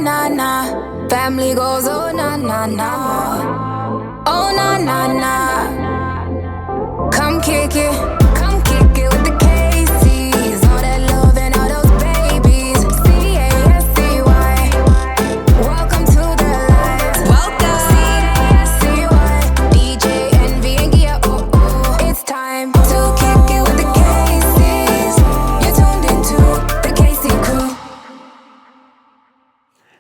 na na. Family goes, oh na na na. Oh na na na. Come kick it. Come kick it with the Casey's. All that love and all those babies. C-A-S-C-Y. Welcome to the lives. Welcome. C-A-S-C-Y. DJ Envy and Gia, oh oh. It's time to kick it with the Casey's. You're tuned into the Casey crew.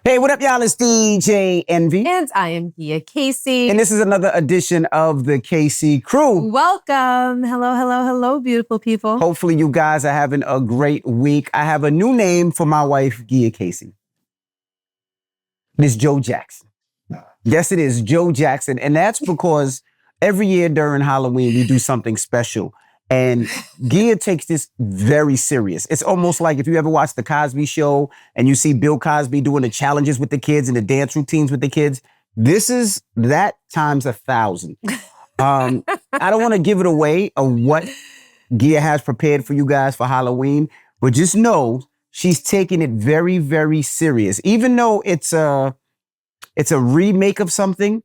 Hey, what up, y'all? It's DJ Envy. And I am Gia Casey. And this is another edition of the KC Crew. Welcome. Hello, hello, hello, beautiful people. Hopefully you guys are having a great week. I have a new name for my wife, Gia Casey. It's Joe Jackson. Yes, it is Joe Jackson. And that's because every year during Halloween, we do something special. And Gia takes this very serious. It's almost like if you ever watch The Cosby Show and you see Bill Cosby doing the challenges with the kids and the dance routines with the kids, this is that times 1,000. I don't want to give it away of what Gia has prepared for you guys for Halloween, but just know she's taking it very, very serious. Even though it's a remake of something,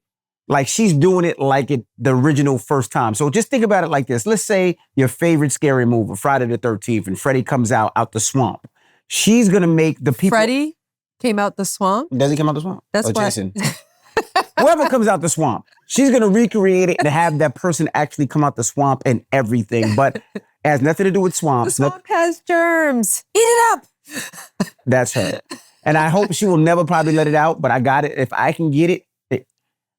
like she's doing it like it the original first time. So just think about it like this. Let's say your favorite scary movie, Friday the 13th, and Freddy comes out the swamp. She's going to make the people... Freddy came out the swamp? Does he come out the swamp? That's or why. Jason? Whoever comes out the swamp, she's going to recreate it and have that person actually come out the swamp and everything. But it has nothing to do with swamps. The swamp has germs. Eat it up. That's her. And I hope she will never probably let it out, but I got it. If I can get it,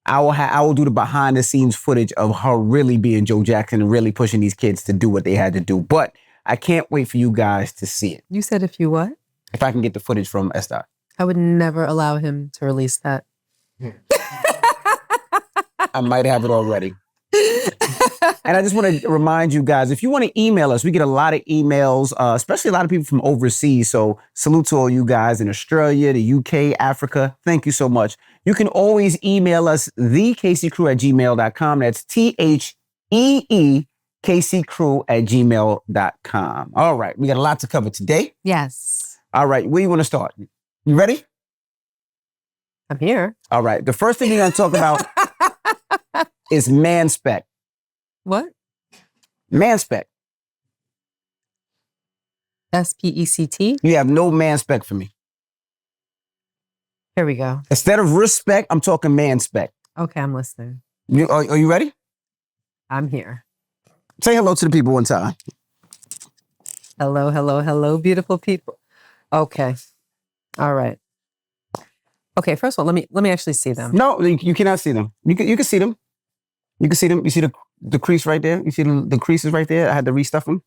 I will do the behind the scenes footage of her really being Joe Jackson and really pushing these kids to do what they had to do. But I can't wait for you guys to see it. You said if you what? If I can get the footage from Estar. I would never allow him to release that. I might have it already. And I just want to remind you guys, if you want to email us, we get a lot of emails, especially a lot of people from overseas. So salute to all you guys in Australia, the UK, Africa. Thank you so much. You can always email us, thekcrew@gmail.com. That's THEEKCCrew@gmail.com. All right. We got a lot to cover today. Yes. All right. Where do you want to start? You ready? I'm here. All right. The first thing we're going to talk about is Man-Spect. What? Man-Spect. S-P-E-C-T? You have no Man-Spect for me. Here we go. Instead of respect, I'm talking Man-Spect. Okay, I'm listening. Are you ready? I'm here. Say hello to the people one time. Hello, hello, hello, beautiful people. Okay. All right. Okay, first of all, let me actually see them. No, you cannot see them. You can see them. You can see them. You see the crease right there? You see the creases right there? I had to restuff them.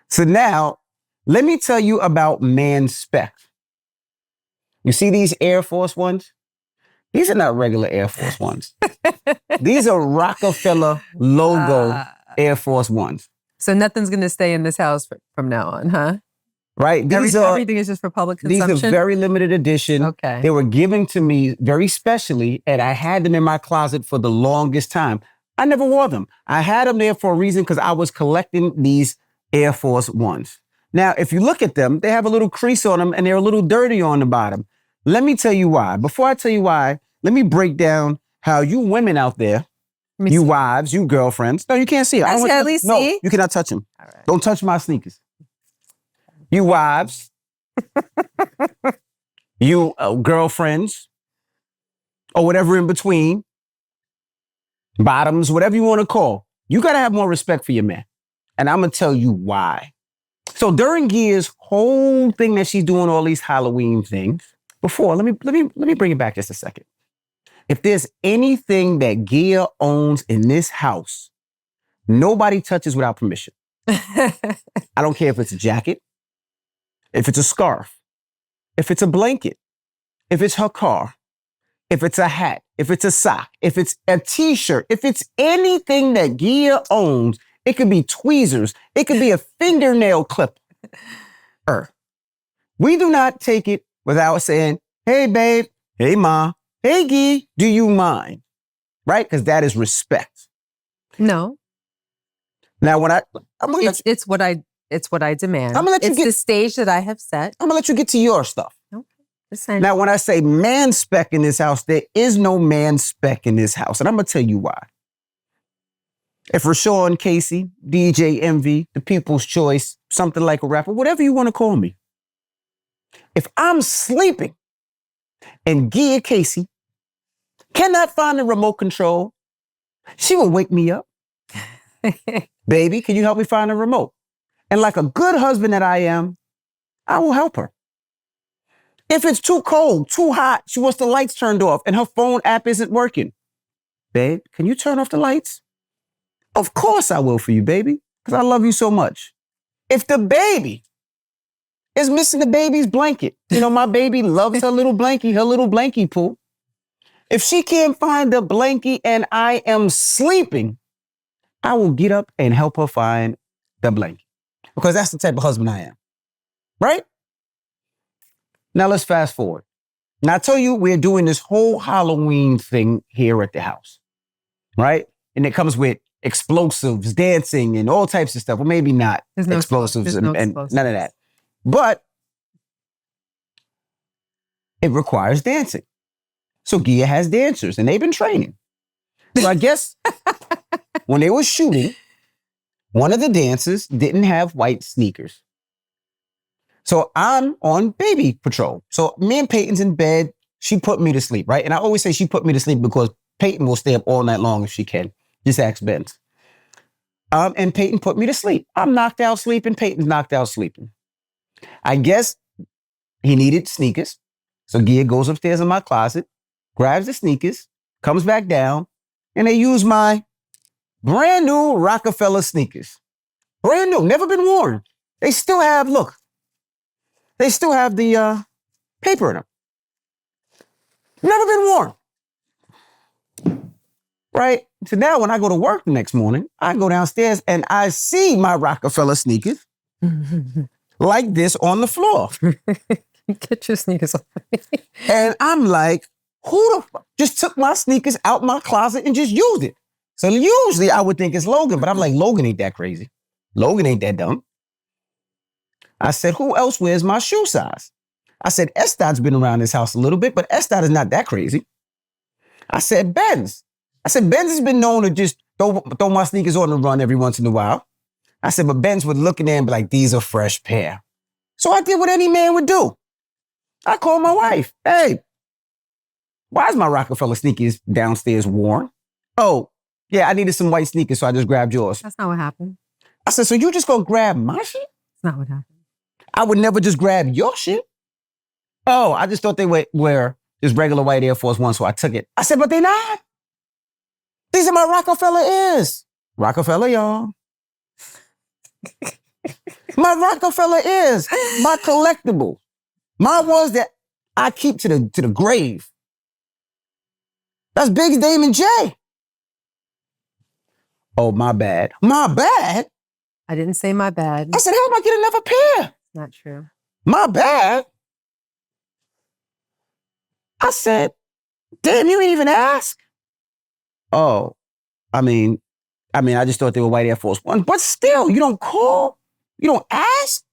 So now, let me tell you about Man-Spect. You see these Air Force Ones? These are not regular Air Force Ones. These are Rockefeller logo Air Force Ones. So nothing's going to stay in this house from now on, huh? Right? Everything is just for public consumption? These are very limited edition. Okay. They were given to me very specially, and I had them in my closet for the longest time. I never wore them. I had them there for a reason because I was collecting these Air Force Ones. Now, if you look at them, they have a little crease on them and they're a little dirty on the bottom. Let me tell you why. Before I tell you why, let me break down how you women out there, you wives, you girlfriends. No, you can't see it. I can at least no, see. you cannot touch them. All right. Don't touch my sneakers. You wives, you girlfriends, or whatever in between, bottoms, whatever you want to call. You got to have more respect for your man. And I'm going to tell you why. So during Gia's whole thing that she's doing all these Halloween things, let me bring it back just a second. If there's anything that Gia owns in this house, nobody touches without permission. I don't care if it's a jacket, if it's a scarf, if it's a blanket, if it's her car, if it's a hat, if it's a sock, if it's a t-shirt, if it's anything that Gia owns, it could be tweezers, it could be a fingernail clipper. We do not take it without saying, hey, babe, hey, ma, hey, Gia, do you mind? Right? Because that is respect. No. Now, when it's what I demand. I'm gonna let you it's the stage that I have set. I'm gonna let you get to your stuff. Okay. Listen. Now, when I say Man-Spect in this house, there is no Man-Spect in this house. And I'm going to tell you why. If Rashawn Casey, DJ Envy, the People's Choice, something like a rapper, whatever you want to call me, if I'm sleeping and Gia Casey cannot find the remote control, she will wake me up. Baby, can you help me find the remote? And like a good husband that I am, I will help her. If it's too cold, too hot, she wants the lights turned off and her phone app isn't working. Babe, can you turn off the lights? Of course I will for you, baby, because I love you so much. If the baby is missing the baby's blanket, you know, my baby loves her little blankie pool. If she can't find the blankie and I am sleeping, I will get up and help her find the blanket because that's the type of husband I am, right? Now let's fast forward. Now I tell you, we're doing this whole Halloween thing here at the house, right? And it comes with explosives, dancing, and all types of stuff. Well, maybe not explosives and none of that. But it requires dancing. So Gia has dancers, and they've been training. So I guess when they were shooting, one of the dancers didn't have white sneakers. So I'm on baby patrol. So me and Peyton's in bed. She put me to sleep, right? And I always say she put me to sleep because Peyton will stay up all night long if she can. Just ask Benz. And Peyton put me to sleep. I'm knocked out sleeping. Peyton's knocked out sleeping. I guess he needed sneakers. So Gia goes upstairs in my closet, grabs the sneakers, comes back down, and they use my brand new Rockefeller sneakers. Brand new, never been worn. They still have, look, they still have the paper in them. Never been worn. Right? So now when I go to work the next morning, I go downstairs and I see my Rockefeller sneakers like this on the floor. Get your sneakers off. And I'm like, who the fuck just took my sneakers out my closet and just used it? So usually I would think it's Logan, but I'm like, Logan ain't that crazy. Logan ain't that dumb. I said, who else wears my shoe size? I said, Estad's been around this house a little bit, but Estad is not that crazy. I said, Benz. I said, Benz has been known to just throw my sneakers on the run every once in a while. I said, but Benz would look in there and be like, these are fresh pair. So I did what any man would do. I called my wife. Hey, why is my Rockefeller sneakers downstairs worn? Oh, yeah, I needed some white sneakers, so I just grabbed yours. That's not what happened. I said, so you just gonna grab my shit? That's not what happened. I would never just grab your shit. Oh, I just thought they were just regular white Air Force One, so I took it. I said, but they not. These are my Rockefeller ears. Rockefeller, y'all. My Rockefeller ears, my collectible. My ones that I keep to the grave. That's Big's Damon J. Oh, my bad. My bad? I didn't say my bad. I said, how am I get another pair? Not true. My bad? I said, damn, you ain't even ask. Oh, I mean, I just thought they were white Air Force One. But still, you don't call? You don't ask?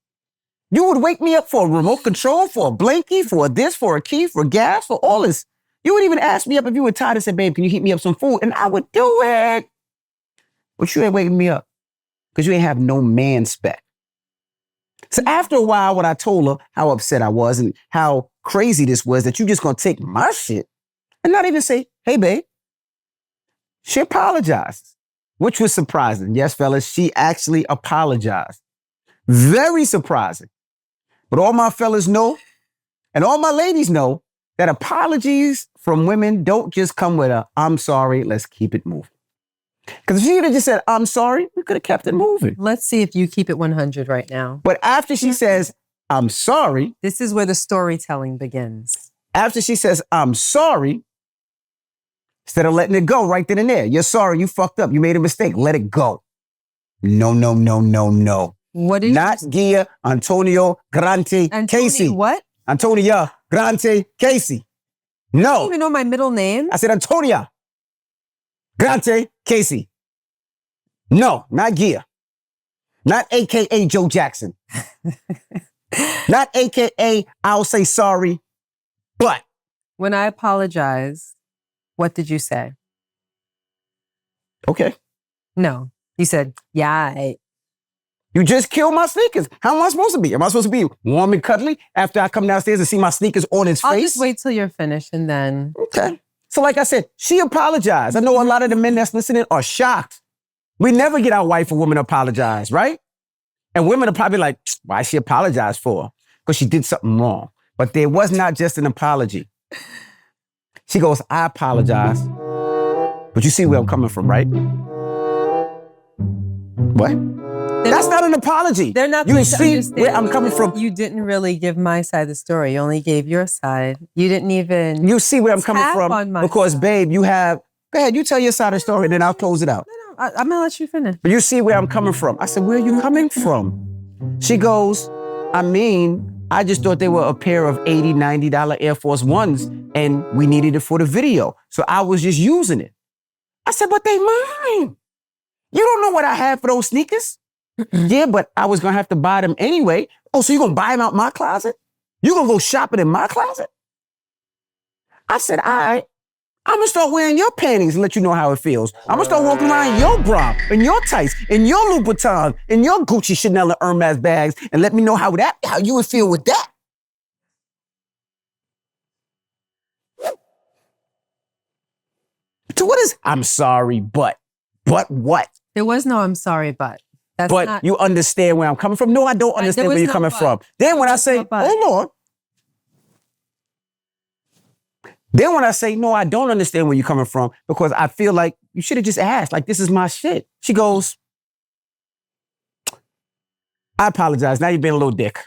You would wake me up for a remote control, for a blankie, for a this, for a key, for gas, for all this. You would even ask me up if you were tired and said, babe, can you heat me up some food? And I would do it. But you ain't waking me up because you ain't have no Man-Spect. So after a while, when I told her how upset I was and how crazy this was, that you just gonna take my shit and not even say, hey, babe, she apologized, which was surprising. Yes, fellas, she actually apologized. Very surprising. But all my fellas know, and all my ladies know, that apologies from women don't just come with a, I'm sorry, let's keep it moving. Because if she would have just said, I'm sorry, we could have kept it moving. Let's see if you keep it 100 right now. But after she says, I'm sorry. This is where the storytelling begins. After she says, I'm sorry, instead of letting it go right then and there, you're sorry, you fucked up, you made a mistake, let it go. No, no, no, no, no. What is Not Gia, Antonio, Grante, Casey. What? Antonia, Grante, Casey. You No. don't even know my middle name? I said Antonia, Grante, Casey. No, not Gia. Not AKA Joe Jackson. Not AKA I'll say sorry But when I apologized, what did you say? okay. No. You said, yeah, You just killed my sneakers. How am I supposed to be? Am I supposed to be warm and cuddly after I come downstairs and see my sneakers on his I'll face? just wait till you're finished and then. Okay. So like I said, she apologized. I know a lot of the men that's listening are shocked. We never get our wife or woman to apologize, right? And women are probably like, why she apologize for? Because she did something wrong. But there was not just an apology. She goes, I apologize. But you see where I'm coming from, right? What? That's not an apology. They're not You going to see understand where I'm coming from. You didn't really give my side of the story. You only gave your side. You didn't even. You see where I'm coming tap on from? my Because, side. babe, you have. Go ahead, you tell your side of the story, and then I'll close it out. No, I'm going to let you finish. But you see where I'm coming from. I said, where are you coming from? She goes, I just thought they were a pair of $80, $90 Air Force Ones, and we needed it for the video. So I was just using it. I said, but they mine. You don't know what I had for those sneakers? Yeah, but I was going to have to buy them anyway. Oh, so you're going to buy them out my closet? You're going to go shopping in my closet? I said, all right. I'm going to start wearing your panties and let you know how it feels. I'm going to start walking around in your bra, in your tights, in your Louboutin, in your Gucci, Chanel, and Hermes bags, and let me know how you would feel with that. So what is, I'm sorry, but what? There was no I'm sorry, but. That's but not, you understand where I'm coming from? No, I don't understand where you're coming from. Then when I say, hold on. Then when I say, no, I don't understand where you're coming from because I feel like you should have just asked, like, this is my shit. She goes, I apologize. Now you're being a little dick.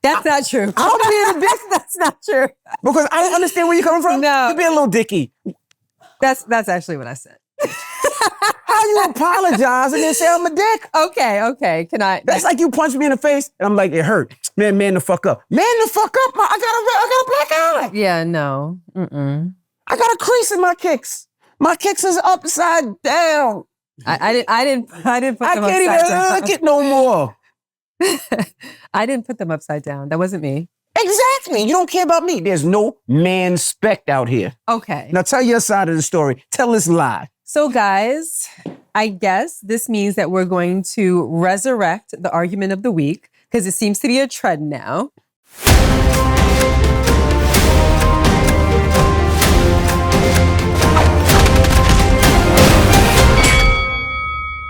That's not true. I'm being a dick. That's not true. Because I don't understand where you're coming from. No. You're being a little dicky. That's actually what I said. How you apologize and then say I'm a dick? Okay. Can I? That's like you punch me in the face and I'm like, it hurt. Man the fuck up. Man the fuck up. I got a black eye. Yeah, no. I got a crease in my kicks. My kicks is upside down. I didn't put them upside down. I can't even look it no more. I didn't put them upside down. That wasn't me. Exactly. You don't care about me. There's no Man-Spect out here. Okay. Now tell your side of the story. Tell this lie. So guys, I guess this means that we're going to resurrect the argument of the week because it seems to be a trend now.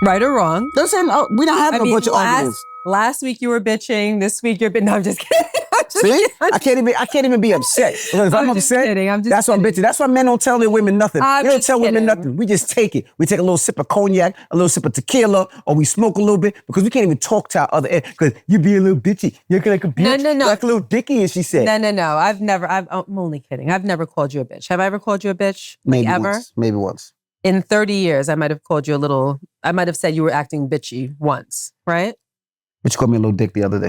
Right or wrong? Listen, we don't have a bunch of arguments. Last week you were bitching. This week you're bitching. No, I'm just kidding. See? I can't even be upset. If I'm upset, that's why I'm bitching. That's why men don't tell their women nothing. They don't tell women nothing. We just take it. We take a little sip of cognac, a little sip of tequila, or we smoke a little bit because we can't even talk to our other end because you be a little bitchy. You're like a bitch. No. Like a little dicky, as she said. No. I'm only kidding. I've never called you a bitch. Have I ever called you a bitch? Maybe ever? Once. Maybe once. In 30 years, I might have called you I might have said you were acting bitchy once, right? But you called me a little dick the other day.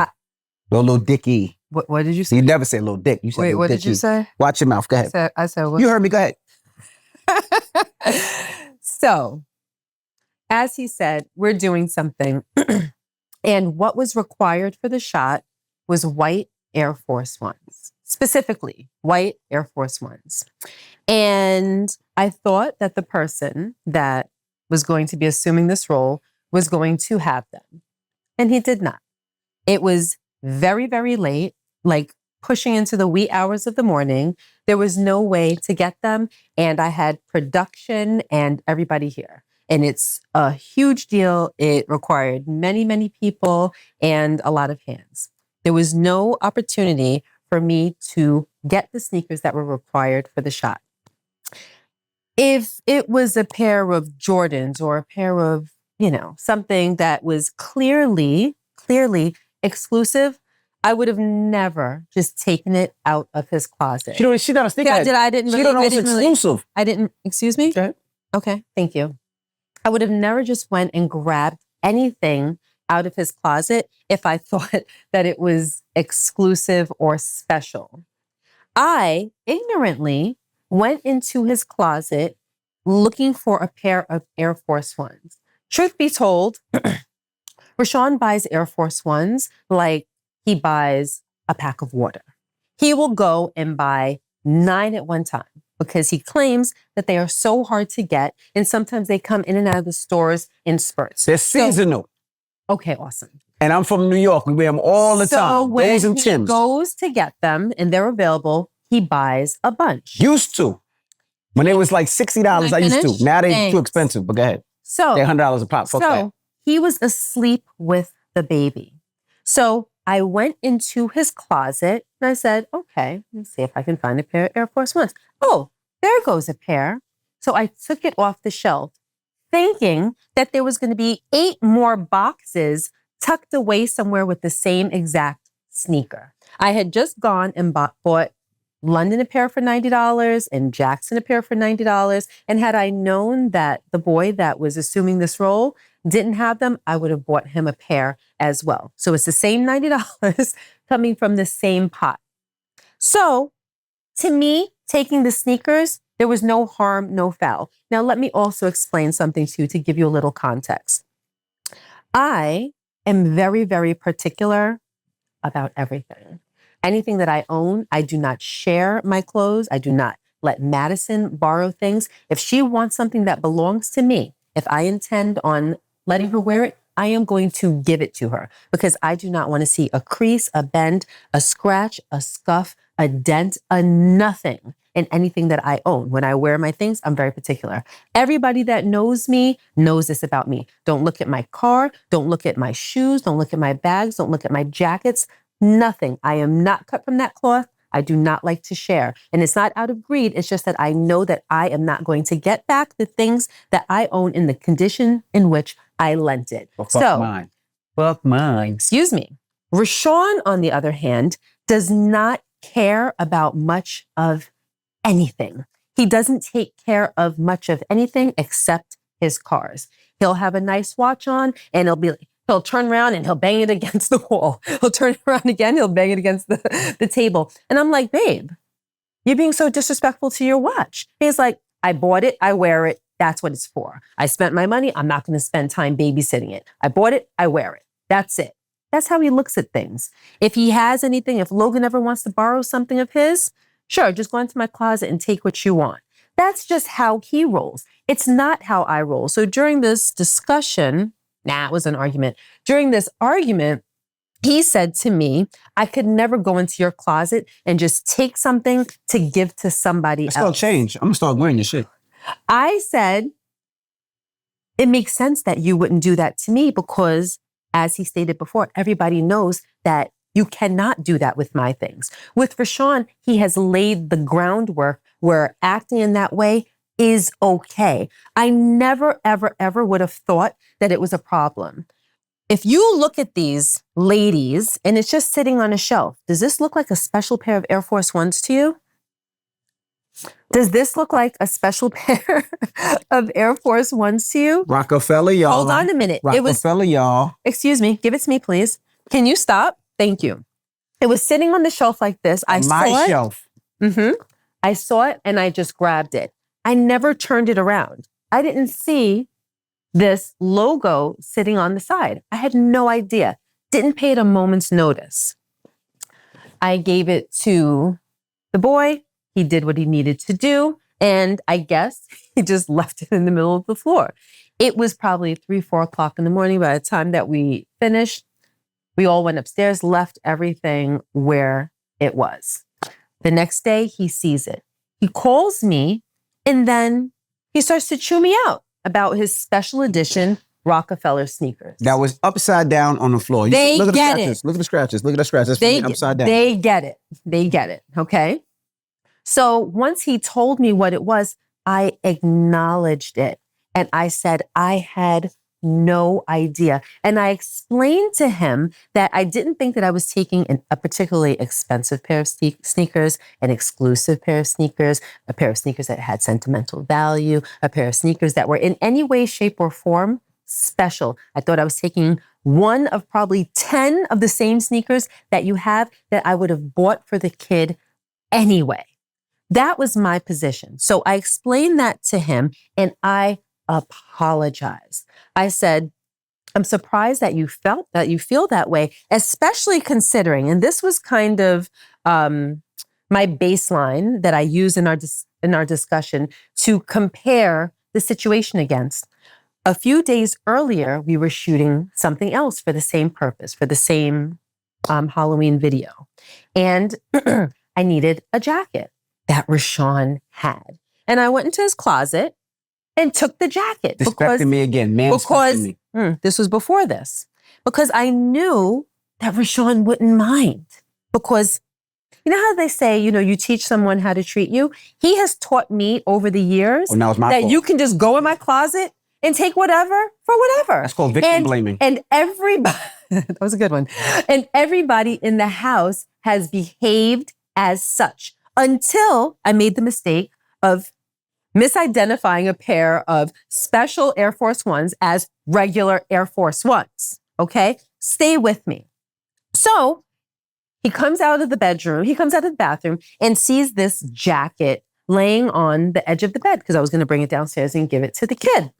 Little dicky. What did you say? You never say little dick. You said Wait, little what dicky. did you say? Watch your mouth. Go ahead. I said what? You heard me. Go ahead. So, as he said, we're doing something. And what was required for the shot was white Air Force Ones. Specifically, white Air Force Ones. And I thought that the person that was going to be assuming this role was going to have them. And he did not. It was very, very late, like pushing into the wee hours of the morning. There was no way to get them. And I had production and everybody here. And it's a huge deal. It required many, many people and a lot of hands. There was no opportunity for me to get the sneakers that were required for the shot. If it was a pair of Jordans or a pair of, something that was clearly exclusive, I would have never just taken it out of his closet. She's not a sneakerhead. She don't know it's exclusive. Excuse me? Okay, thank you. I would have never just went and grabbed anything out of his closet if I thought that it was exclusive or special. I ignorantly went into his closet looking for a pair of Air Force Ones. Truth be told, Rashawn buys Air Force Ones like he buys a pack of water. He will go and buy 9 at one time, because he claims that they are so hard to get. And sometimes they come in and out of the stores in spurts. They're seasonal. Okay, awesome. And I'm from New York. We wear them all the time. When Those and he Timbs. goes to get them and they're available, he buys a bunch. Used to. When it was like $60, I used finish? to. Now they're Thanks. too expensive, but go ahead. So They're $100 a pop. Fuck that. So he was asleep with the baby. So I went into his closet and I said, okay, let's see if I can find a pair of Air Force Ones. Oh, there goes a pair. So I took it off the shelf, thinking that there was going to be 8 more boxes tucked away somewhere with the same exact sneaker. I had just gone and bought London a pair for $90 and Jackson a pair for $90. And had I known that the boy that was assuming this role didn't have them, I would have bought him a pair as well. So it's the same $90 coming from the same pot. So to me, taking the sneakers, there was no harm, no foul. Now, let me also explain something to you to give you a little context. I am very, very particular about everything. Anything that I own, I do not share my clothes. I do not let Madison borrow things. If she wants something that belongs to me, if I intend on letting her wear it, I am going to give it to her because I do not want to see a crease, a bend, a scratch, a scuff, a dent, a nothing in anything that I own. When I wear my things, I'm very particular. Everybody that knows me knows this about me. Don't look at my car. Don't look at my shoes. Don't look at my bags. Don't look at my jackets. Nothing. I am not cut from that cloth. I do not like to share. And it's not out of greed. It's just that I know that I am not going to get back the things that I own in the condition in which I lent it. Well, fuck mine. Fuck mine. Excuse me. Rashawn, on the other hand, does not care about much of anything. He doesn't take care of much of anything except his cars. He'll have a nice watch on and he'll turn around and he'll bang it against the wall. He'll turn around again, he'll bang it against the table. And I'm like, babe, you're being so disrespectful to your watch. He's like, I bought it, I wear it. That's what it's for. I spent my money. I'm not going to spend time babysitting it. I bought it, I wear it. That's it. That's how he looks at things. If he has anything, if Logan ever wants to borrow something of his, sure, just go into my closet and take what you want. That's just how he rolls. It's not how I roll. So during this discussion, it was an argument. During this argument, he said to me, I could never go into your closet and just take something to give to somebody else. It's gonna change. I'm gonna start wearing your shit. I said, it makes sense that you wouldn't do that to me because, as he stated before, everybody knows that you cannot do that with my things. With Rashawn, he has laid the groundwork where acting in that way is okay. I never, ever, ever would have thought that it was a problem. If you look at these ladies and it's just sitting on a shelf, does this look like a special pair of Air Force Ones to you? Does this look like a special pair of Air Force Ones to you? Rockefeller, y'all. Hold on a minute. Rockefeller, y'all. Excuse me. Give it to me, please. Can you stop? Thank you. It was sitting on the shelf like this. I saw it. My shelf. I saw it and I just grabbed it. I never turned it around. I didn't see this logo sitting on the side. I had no idea. Didn't pay it a moment's notice. I gave it to the boy. He did what he needed to do. And I guess he just left it in the middle of the floor. It was probably 3, 4 o'clock in the morning by the time that we finished. We all went upstairs, left everything where it was. The next day, he sees it. He calls me, and then he starts to chew me out about his special edition Rockefeller sneakers. That was upside down on the floor. They look at get the scratches. it. Look at the scratches. Look at the scratches. That's upside down. They get it. They get it. Okay. So once he told me what it was, I acknowledged it. And I said, I had no idea. And I explained to him that I didn't think that I was taking a particularly expensive pair of sneakers, an exclusive pair of sneakers, a pair of sneakers that had sentimental value, a pair of sneakers that were in any way, shape, or form special. I thought I was taking one of probably 10 of the same sneakers that you have that I would have bought for the kid anyway. That was my position. So I explained that to him and I apologized. I said, I'm surprised that you feel that way, especially considering, and this was kind of my baseline that I use in our discussion to compare the situation against. A few days earlier, we were shooting something else for the same purpose, for the same Halloween video. And I needed a jacket that Rashawn had. And I went into his closet and took the jacket. Disrespecting me again, man-specting me. This was before this. Because I knew that Rashawn wouldn't mind. Because you know how they say, you teach someone how to treat you? He has taught me over the years now it's my that fault. you can just go in my closet and take whatever for whatever. That's called victim blaming. And everybody, that was a good one. And everybody in the house has behaved as such until I made the mistake of misidentifying a pair of special Air Force Ones as regular Air Force Ones. Okay? Stay with me. So he comes out of the bathroom and sees this jacket laying on the edge of the bed because I was going to bring it downstairs and give it to the kid.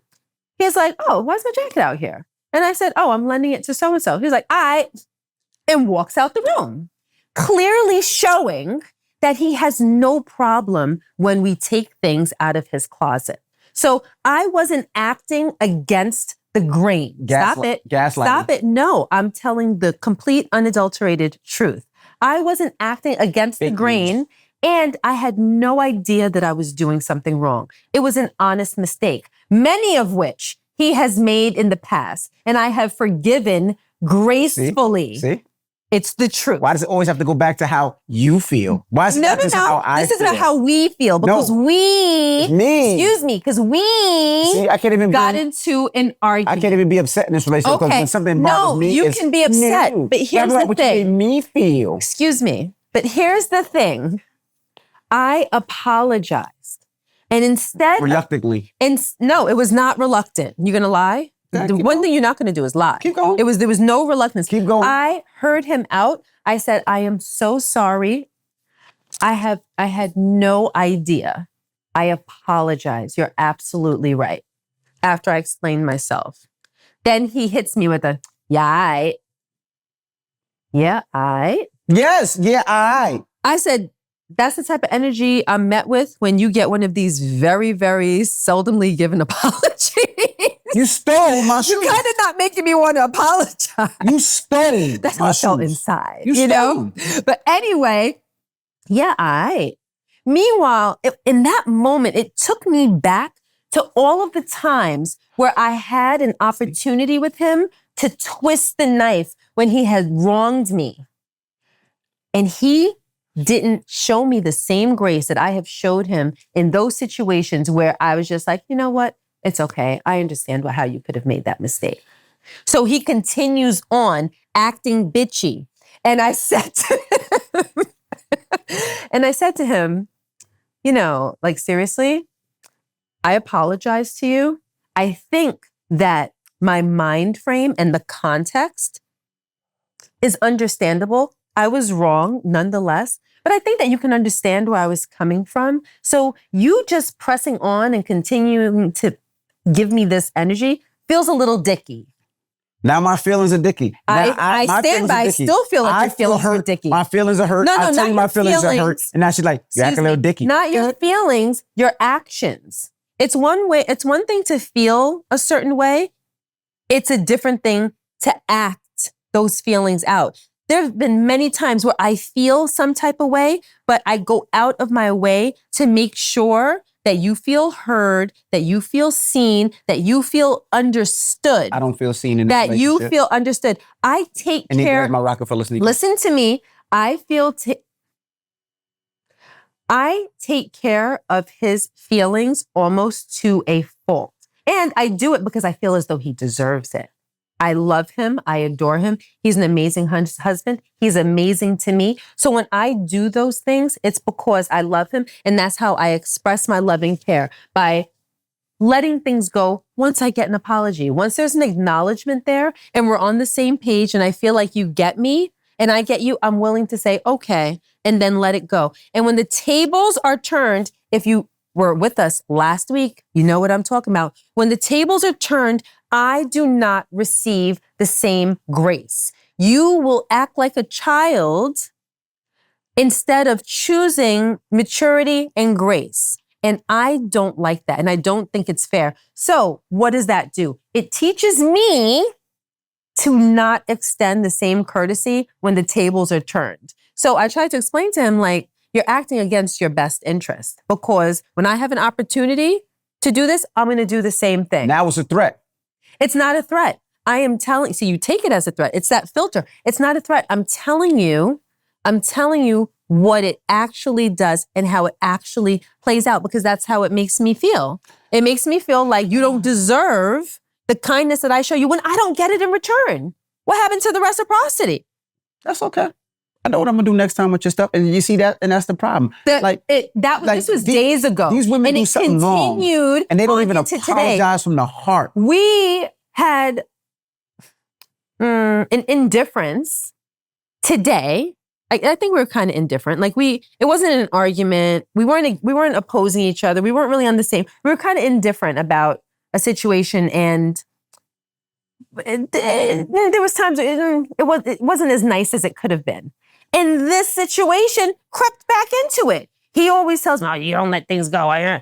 He's like, oh, why's my jacket out here? And I said, oh, I'm lending it to so-and-so. He's like, and walks out the room, clearly showing that he has no problem when we take things out of his closet. So I wasn't acting against the grain. Stop it. Gaslighting. Stop it. No, I'm telling the complete unadulterated truth. I wasn't acting against the grain. And I had no idea that I was doing something wrong. It was an honest mistake, many of which he has made in the past. And I have forgiven gracefully. See? It's the truth. Why does it always have to go back to how you feel? Why is it not just how I feel? This is about how we feel. Because because we See, I can't even got into an argument. I can't even be upset in this relationship because when something bothers me, you can be upset. But here's the what thing. you made me feel. Excuse me. But here's the thing. I apologized. And instead... Reluctantly. No, it was not reluctant. You gonna lie? The one thing you're not gonna do is lie. Keep going. There was no reluctance. Keep going. I heard him out. I said, I am so sorry. I had no idea. I apologize. You're absolutely right. After I explained myself. Then he hits me with a, yeah, I. Yes, yeah, I. I said, that's the type of energy I'm met with when you get one of these very, very seldomly given apologies. You stole my shoes. You're kind of not making me want to apologize. You stole That's my how I felt shoes. inside. You know? But anyway, yeah, I. Meanwhile, in that moment, it took me back to all of the times where I had an opportunity with him to twist the knife when he had wronged me. And he didn't show me the same grace that I have showed him in those situations where I was just like, you know what? It's okay. I understand how you could have made that mistake. So he continues on acting bitchy. And I said to him, like, seriously, I apologize to you. I think that my mind frame and the context is understandable. I was wrong nonetheless, but I think that you can understand where I was coming from. So you just pressing on and continuing to give me this energy feels a little dicky. Now my feelings are dicky. I stand by. I still feel like your feelings are dicky. My feelings are hurt. I tell you my feelings are hurt. And now she's like, you act a little dicky. Not your feelings, your actions. It's one thing to feel a certain way. It's a different thing to act those feelings out. There have been many times where I feel some type of way, but I go out of my way to make sure that you feel heard, that you feel seen, that you feel understood. I don't feel seen in this that relationship. You feel understood. I take and care. And my Rockefeller sneakers. Listen to me. I take care of his feelings almost to a fault. And I do it because I feel as though he deserves it. I love him. I adore him. He's an amazing husband. He's amazing to me. So when I do those things, it's because I love him. And that's how I express my loving care, by letting things go once I get an apology. Once there's an acknowledgement there and we're on the same page and I feel like you get me and I get you, I'm willing to say, okay, and then let it go. And when the tables are turned, if you were with us last week, you know what I'm talking about. When the tables are turned, I do not receive the same grace. You will act like a child instead of choosing maturity and grace. And I don't like that. And I don't think it's fair. So what does that do? It teaches me to not extend the same courtesy when the tables are turned. So I tried to explain to him, like, you're acting against your best interest, because when I have an opportunity to do this, I'm going to do the same thing. Now it's a threat. It's not a threat. I am telling, so you take it as a threat. It's that filter. It's not a threat. I'm telling you what it actually does and how it actually plays out, because that's how it makes me feel. It makes me feel like you don't deserve the kindness that I show you when I don't get it in return. What happened to the reciprocity? That's okay. I know what I'm gonna do next time with your stuff, and you see that, and that's the problem. This was days ago. These women do something wrong, and they don't even apologize from the heart. We had an indifference today. I think we were kind of indifferent. Like it wasn't an argument. We weren't opposing each other. We weren't really on the same. We were kind of indifferent about a situation, and there was times it wasn't as nice as it could have been. And this situation crept back into it. He always tells me, "Oh, you don't let things go."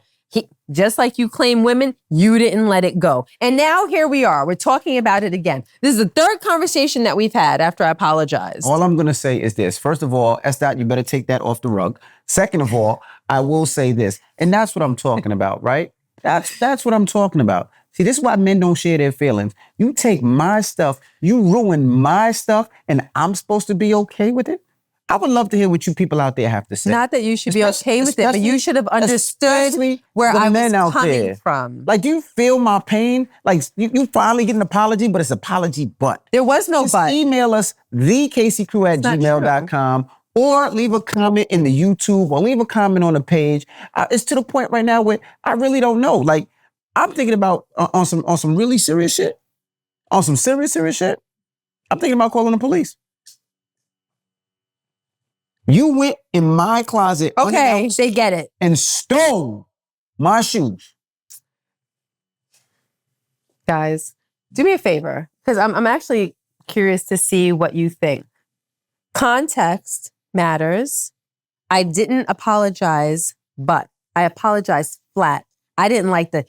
Just like you claim women, you didn't let it go. And now here we are. We're talking about it again. This is the third conversation that we've had after I apologized. All I'm going to say is this. First of all, you better take that off the rug. Second of all, I will say this. And that's what I'm talking about, right? That's what I'm talking about. See, this is why men don't share their feelings. You take my stuff, you ruin my stuff, and I'm supposed to be okay with it? I would love to hear what you people out there have to say. Not that you should be okay with it, but you should have understood where I was coming from. Like, do you feel my pain? Like, you finally get an apology, but it's apology but. There was no but. Email us, thekcrew@gmail.com, or leave a comment in the YouTube, or leave a comment on the page. It's to the point right now where I really don't know. Like, I'm thinking about, on some really serious shit, on some serious shit, I'm thinking about calling the police. You went in my closet. Okay, they get it. And stole my shoes. Guys, do me a favor, because I'm actually curious to see what you think. Context matters. I didn't apologize, but I apologized flat. I didn't like the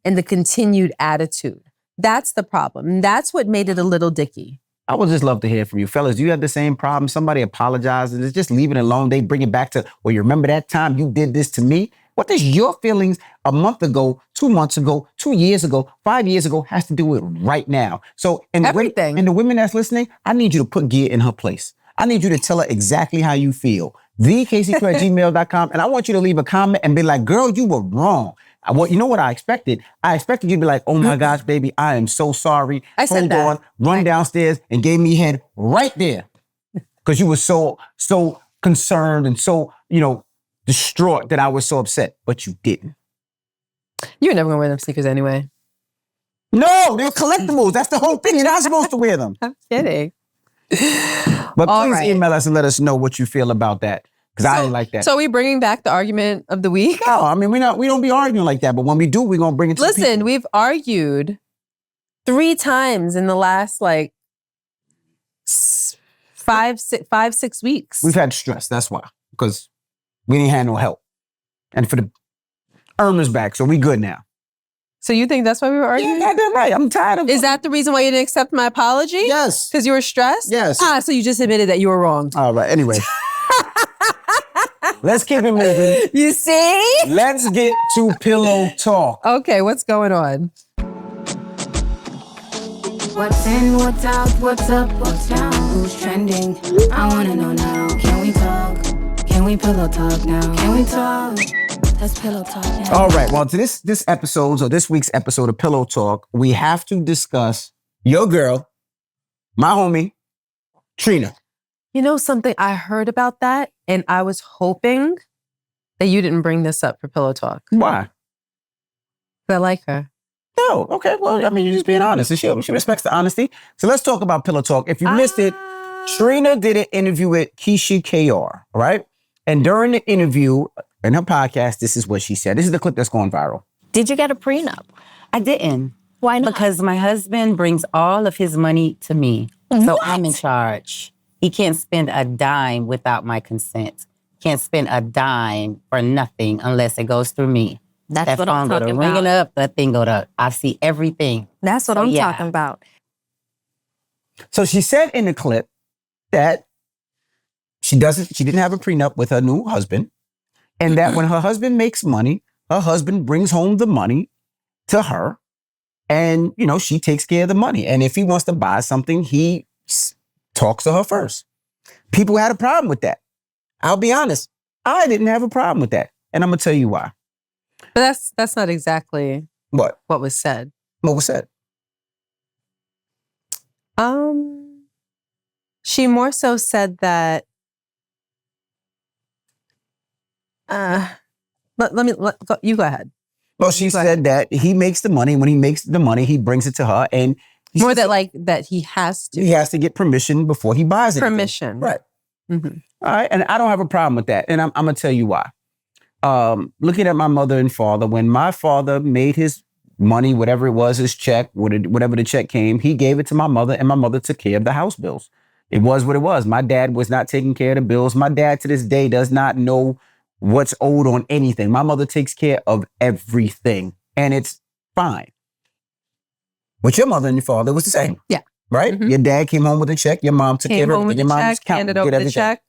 and the continued attitude. That's the problem. That's what made it a little dicky. I would just love to hear from you. Fellas, do you have the same problem? Somebody apologizes, just leave it alone. They bring it back to, well, you remember that time you did this to me? What does your feelings a month ago, 2 months ago, 2 years ago, 5 years ago has to do with right now? So, everything. And the women that's listening, I need you to put Gia in her place. I need you to tell her exactly how you feel. thekcrew@gmail.com. And I want you to leave a comment and be like, girl, you were wrong. You know what I expected? I expected you to be like, oh my gosh, baby, I am so sorry. I said that. Hold on, run downstairs and gave me head right there. Because you were so concerned and so, distraught that I was so upset. But you didn't. You're never going to wear them sneakers anyway. No, they're collectibles. That's the whole thing. You're not supposed to wear them. I'm kidding. But please email us and let us know what you feel about that. Because I didn't like that. So are we bringing back the argument of the week? No, I mean, we don't be arguing like that. But when we do, we're going to bring it to the people. We've argued 3 times in the last 5-6 weeks. We've had stress. That's why. Because we didn't have no help. And for the earners back, so we good now. So you think that's why we were arguing? Yeah, that's right. I'm tired of it. Is that the reason why you didn't accept my apology? Yes. Because you were stressed? Yes. So you just admitted that you were wrong. All right. Anyway. Let's keep it moving. You see? Let's get to pillow talk. Okay, what's going on? What's in, what's out, what's up, what's down, who's trending? I wanna know now. Can we talk? Can we pillow talk now? Can we talk? Let's pillow talk now. All right. Well, to this week's episode of Pillow Talk, we have to discuss your girl, my homie, Trina. You know something? I heard about that, and I was hoping that you didn't bring this up for Pillow Talk. Why? I like her. Oh, okay. Well, I mean, you're just being honest. And she respects the honesty. So let's talk about Pillow Talk. If you missed it, Trina did an interview with Keisha KR, right? And during the interview, in her podcast, this is what she said. This is the clip that's going viral. Did you get a prenup? I didn't. Why not? Because my husband brings all of his money to me. So I'm in charge. He can't spend a dime without my consent. Can't spend a dime for nothing unless it goes through me. That's that what phone I'm go to talking ringing about. up, that thing go to, I see everything. That's what So, I'm yeah. talking about. So she said in the clip that she didn't have a prenup with her new husband, and that when her husband makes money, her husband brings home the money to her, and she takes care of the money. And if he wants to buy something, he talks to her first. People had a problem with that. I'll be honest, I didn't have a problem with that, and I'm gonna tell you why. But that's not exactly What was said. What was said? She more so said that. You go ahead. Well, she said that he makes the money. When he makes the money, he brings it to her, and more that he has to. He has to get permission before he buys it. Permission, right? Mm-hmm. All right, and I don't have a problem with that, and I'm gonna tell you why. Looking at my mother and father, when my father made his money, whatever it was, his check, whatever the check came, he gave it to my mother, and my mother took care of the house bills. It was what it was. My dad was not taking care of the bills. My dad to this day does not know what's owed on anything. My mother takes care of everything, and it's fine. With your mother and your father, it was the same. Yeah. Right? Mm-hmm. Your dad came home with a check. Your mom took care of everything. Your mom handed over the check.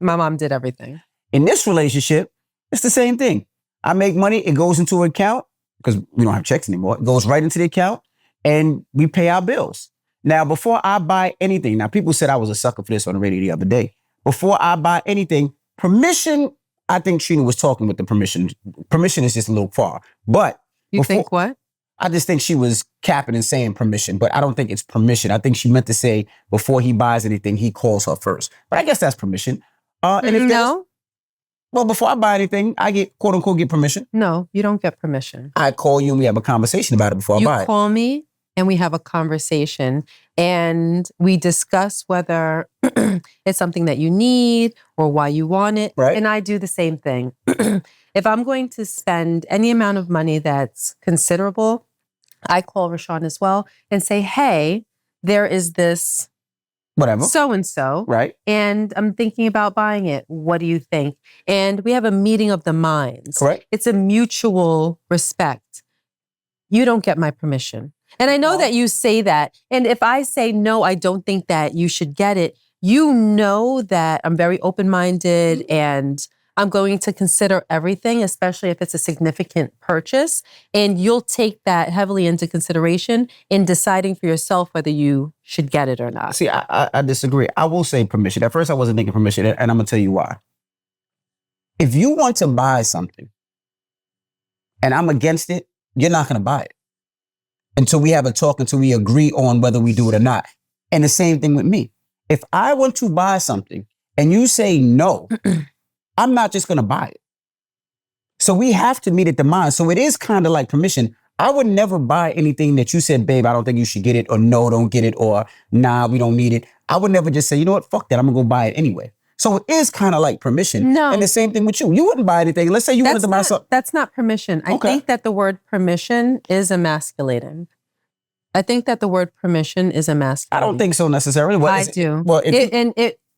My mom did everything. In this relationship, it's the same thing. I make money. It goes into an account because we don't have checks anymore. It goes right into the account and we pay our bills. Now, before I buy anything, now people said I was a sucker for this on the radio the other day. Before I buy anything, permission, I think Sheena was talking with the permission. Permission is just a little far. But you think what? I just think she was capping and saying permission, but I don't think it's permission. I think she meant to say before he buys anything, he calls her first. But I guess that's permission. And if no. Well, before I buy anything, I get quote unquote get permission. No, you don't get permission. I call you and we have a conversation about it before I buy it. You call me and we have a conversation and we discuss whether it's something that you need or why you want it. Right. And I do the same thing. If I'm going to spend any amount of money that's considerable, I call Rashawn as well and say, hey, there is this whatever so-and-so. Right. And I'm thinking about buying it. What do you think? And we have a meeting of the minds. Correct. It's a mutual respect. You don't get my permission. And I know that you say that. And if I say, no, I don't think that you should get it, you know that I'm very open-minded and I'm going to consider everything, especially if it's a significant purchase. And you'll take that heavily into consideration in deciding for yourself whether you should get it or not. See, I disagree. I will say permission. At first, I wasn't thinking permission, and I'm going to tell you why. If you want to buy something and I'm against it, you're not going to buy it until we have a talk, until we agree on whether we do it or not. And the same thing with me. If I want to buy something and you say no, I'm not just going to buy it. So we have to meet at the mind. So it is kind of like permission. I would never buy anything that you said, babe, I don't think you should get it, or no, don't get it, or nah, we don't need it. I would never just say, you know what, fuck that, I'm going to go buy it anyway. So it is kind of like permission. No. And the same thing with you. You wouldn't buy anything. Let's say you wanted to buy something. That's not permission. I think that the word permission is emasculating. I think that the word permission is emasculating. I don't think so necessarily. I do. Well,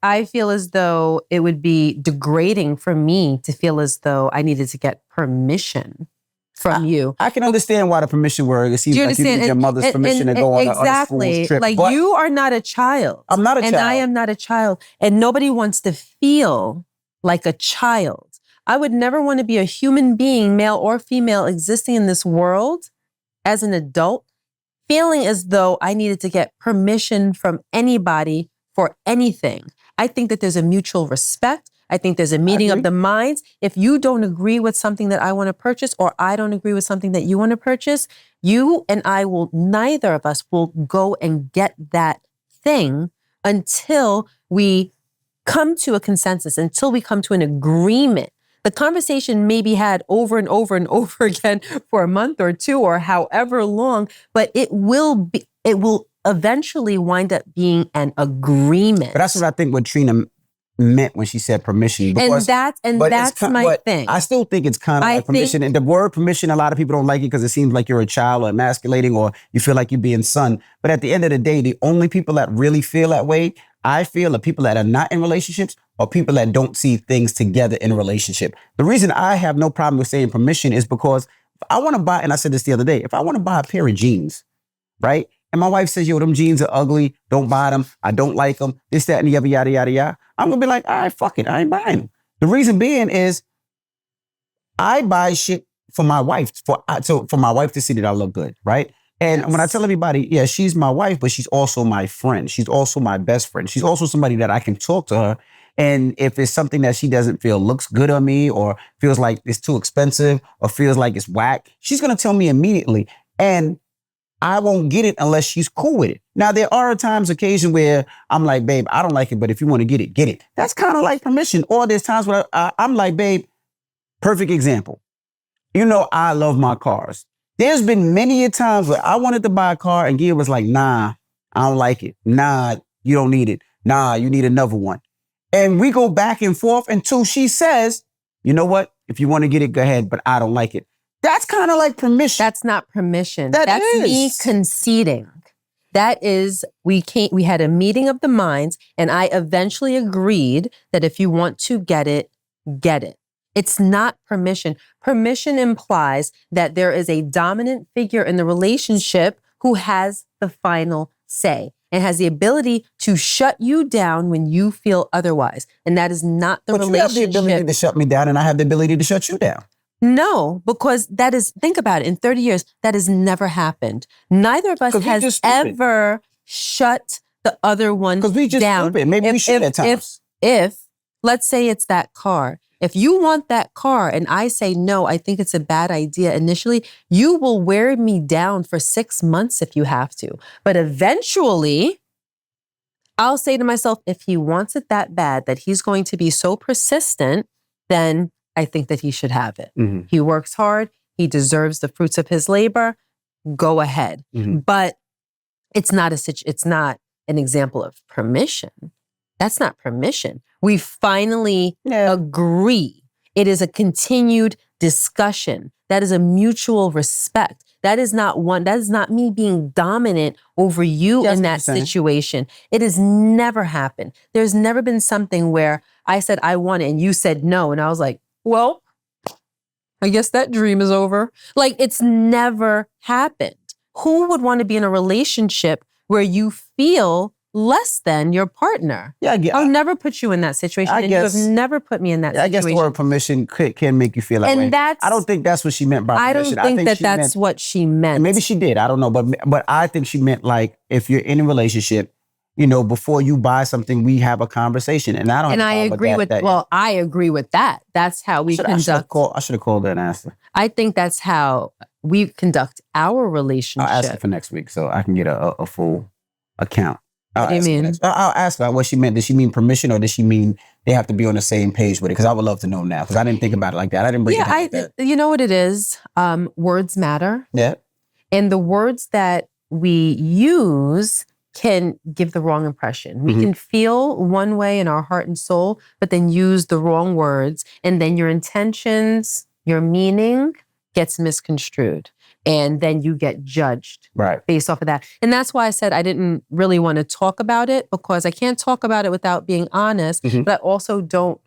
I feel as though it would be degrading for me to feel as though I needed to get permission from you. I can understand why the permission word, it seems like you need your mother's permission to go on a school trip. Like, you are not a child. I'm not a child. And I am not a child. And nobody wants to feel like a child. I would never want to be a human being, male or female, existing in this world as an adult, feeling as though I needed to get permission from anybody for anything. I think that there's a mutual respect. I think there's a meeting of the minds. If you don't agree with something that I want to purchase, or I don't agree with something that you want to purchase, you and I will, neither of us will go and get that thing until we come to a consensus, until we come to an agreement. The conversation may be had over and over and over again for a month or two or however long, but it will eventually wind up being an agreement. But that's what I think what Trina meant when she said permission. Because, and that's my thing. I still think it's kind of like permission. And the word permission, a lot of people don't like it because it seems like you're a child or emasculating, or you feel like you're being son. But at the end of the day, the only people that really feel that way, I feel that people that are not in relationships are people that don't see things together in a relationship. The reason I have no problem with saying permission is because if I want to buy, and I said this the other day, if I want to buy a pair of jeans, right? And my wife says, yo, them jeans are ugly. Don't buy them. I don't like them. This, that, and the other, yada, yada, yada. I'm going to be like, all right, fuck it. I ain't buying them. The reason being is I buy shit for my wife, for my wife to see that I look good, right? And when I tell everybody, yeah, she's my wife, but she's also my friend. She's also my best friend. She's also somebody that I can talk to her. And if it's something that she doesn't feel looks good on me or feels like it's too expensive or feels like it's whack, she's going to tell me immediately. And I won't get it unless she's cool with it. Now, there are times, occasion where I'm like, babe, I don't like it, but if you want to get it, get it. That's kind of like permission. Or there's times where I'm like, babe, perfect example. You know, I love my cars. There's been many a times where I wanted to buy a car and Gia was like, nah, I don't like it. Nah, you don't need it. Nah, you need another one. And we go back and forth until she says, you know what? If you want to get it, go ahead, but I don't like it. That's kind of like permission. That's not permission. That's me conceding. That is, we had a meeting of the minds, and I eventually agreed that if you want to get it, get it. It's not permission. Permission implies that there is a dominant figure in the relationship who has the final say and has the ability to shut you down when you feel otherwise. And that is not the relationship. But you have the ability to shut me down, and I have the ability to shut you down. No, because think about it, in 30 years, that has never happened. Neither of us has ever shut the other one down. Because we just stupid. Maybe we should at times. If, let's say it's that car. If you want that car and I say, no, I think it's a bad idea initially, you will wear me down for 6 months if you have to. But eventually, I'll say to myself, if he wants it that bad, that he's going to be so persistent, then I think that he should have it. Mm-hmm. He works hard. He deserves the fruits of his labor. Go ahead. Mm-hmm. But it's not an example of permission. That's not permission. We finally agree. It is a continued discussion. That is a mutual respect. That is not me being dominant over you in that situation. It has never happened. There's never been something where I said, I want it, and you said no. And I was like, well, I guess that dream is over. Like, it's never happened. Who would want to be in a relationship where you feel less than your partner? Yeah, I'll never put you in that situation. You have never put me in that situation. I guess the word permission can make you feel that way. I don't think that's what she meant by permission. I don't think that's what she meant. Maybe she did. I don't know. But I think she meant, like, if you're in a relationship, you know, before you buy something, we have a conversation. And I don't. And I agree with that. Well, I agree with that. That's how we conduct. I should have called her and asked her. I think that's how we conduct our relationship. I'll ask her for next week so I can get a full account. What do you mean? I'll ask her what she meant. Did she mean permission, or did she mean they have to be on the same page with it? Because I would love to know now, because I didn't think about it like that. I didn't bring it like that. You know what it is? Words matter. Yeah. And the words that we use can give the wrong impression. We can feel one way in our heart and soul, but then use the wrong words. And then your intentions, your meaning gets misconstrued. And then you get judged based off of that. And that's why I said I didn't really want to talk about it, because I can't talk about it without being honest, but I also don't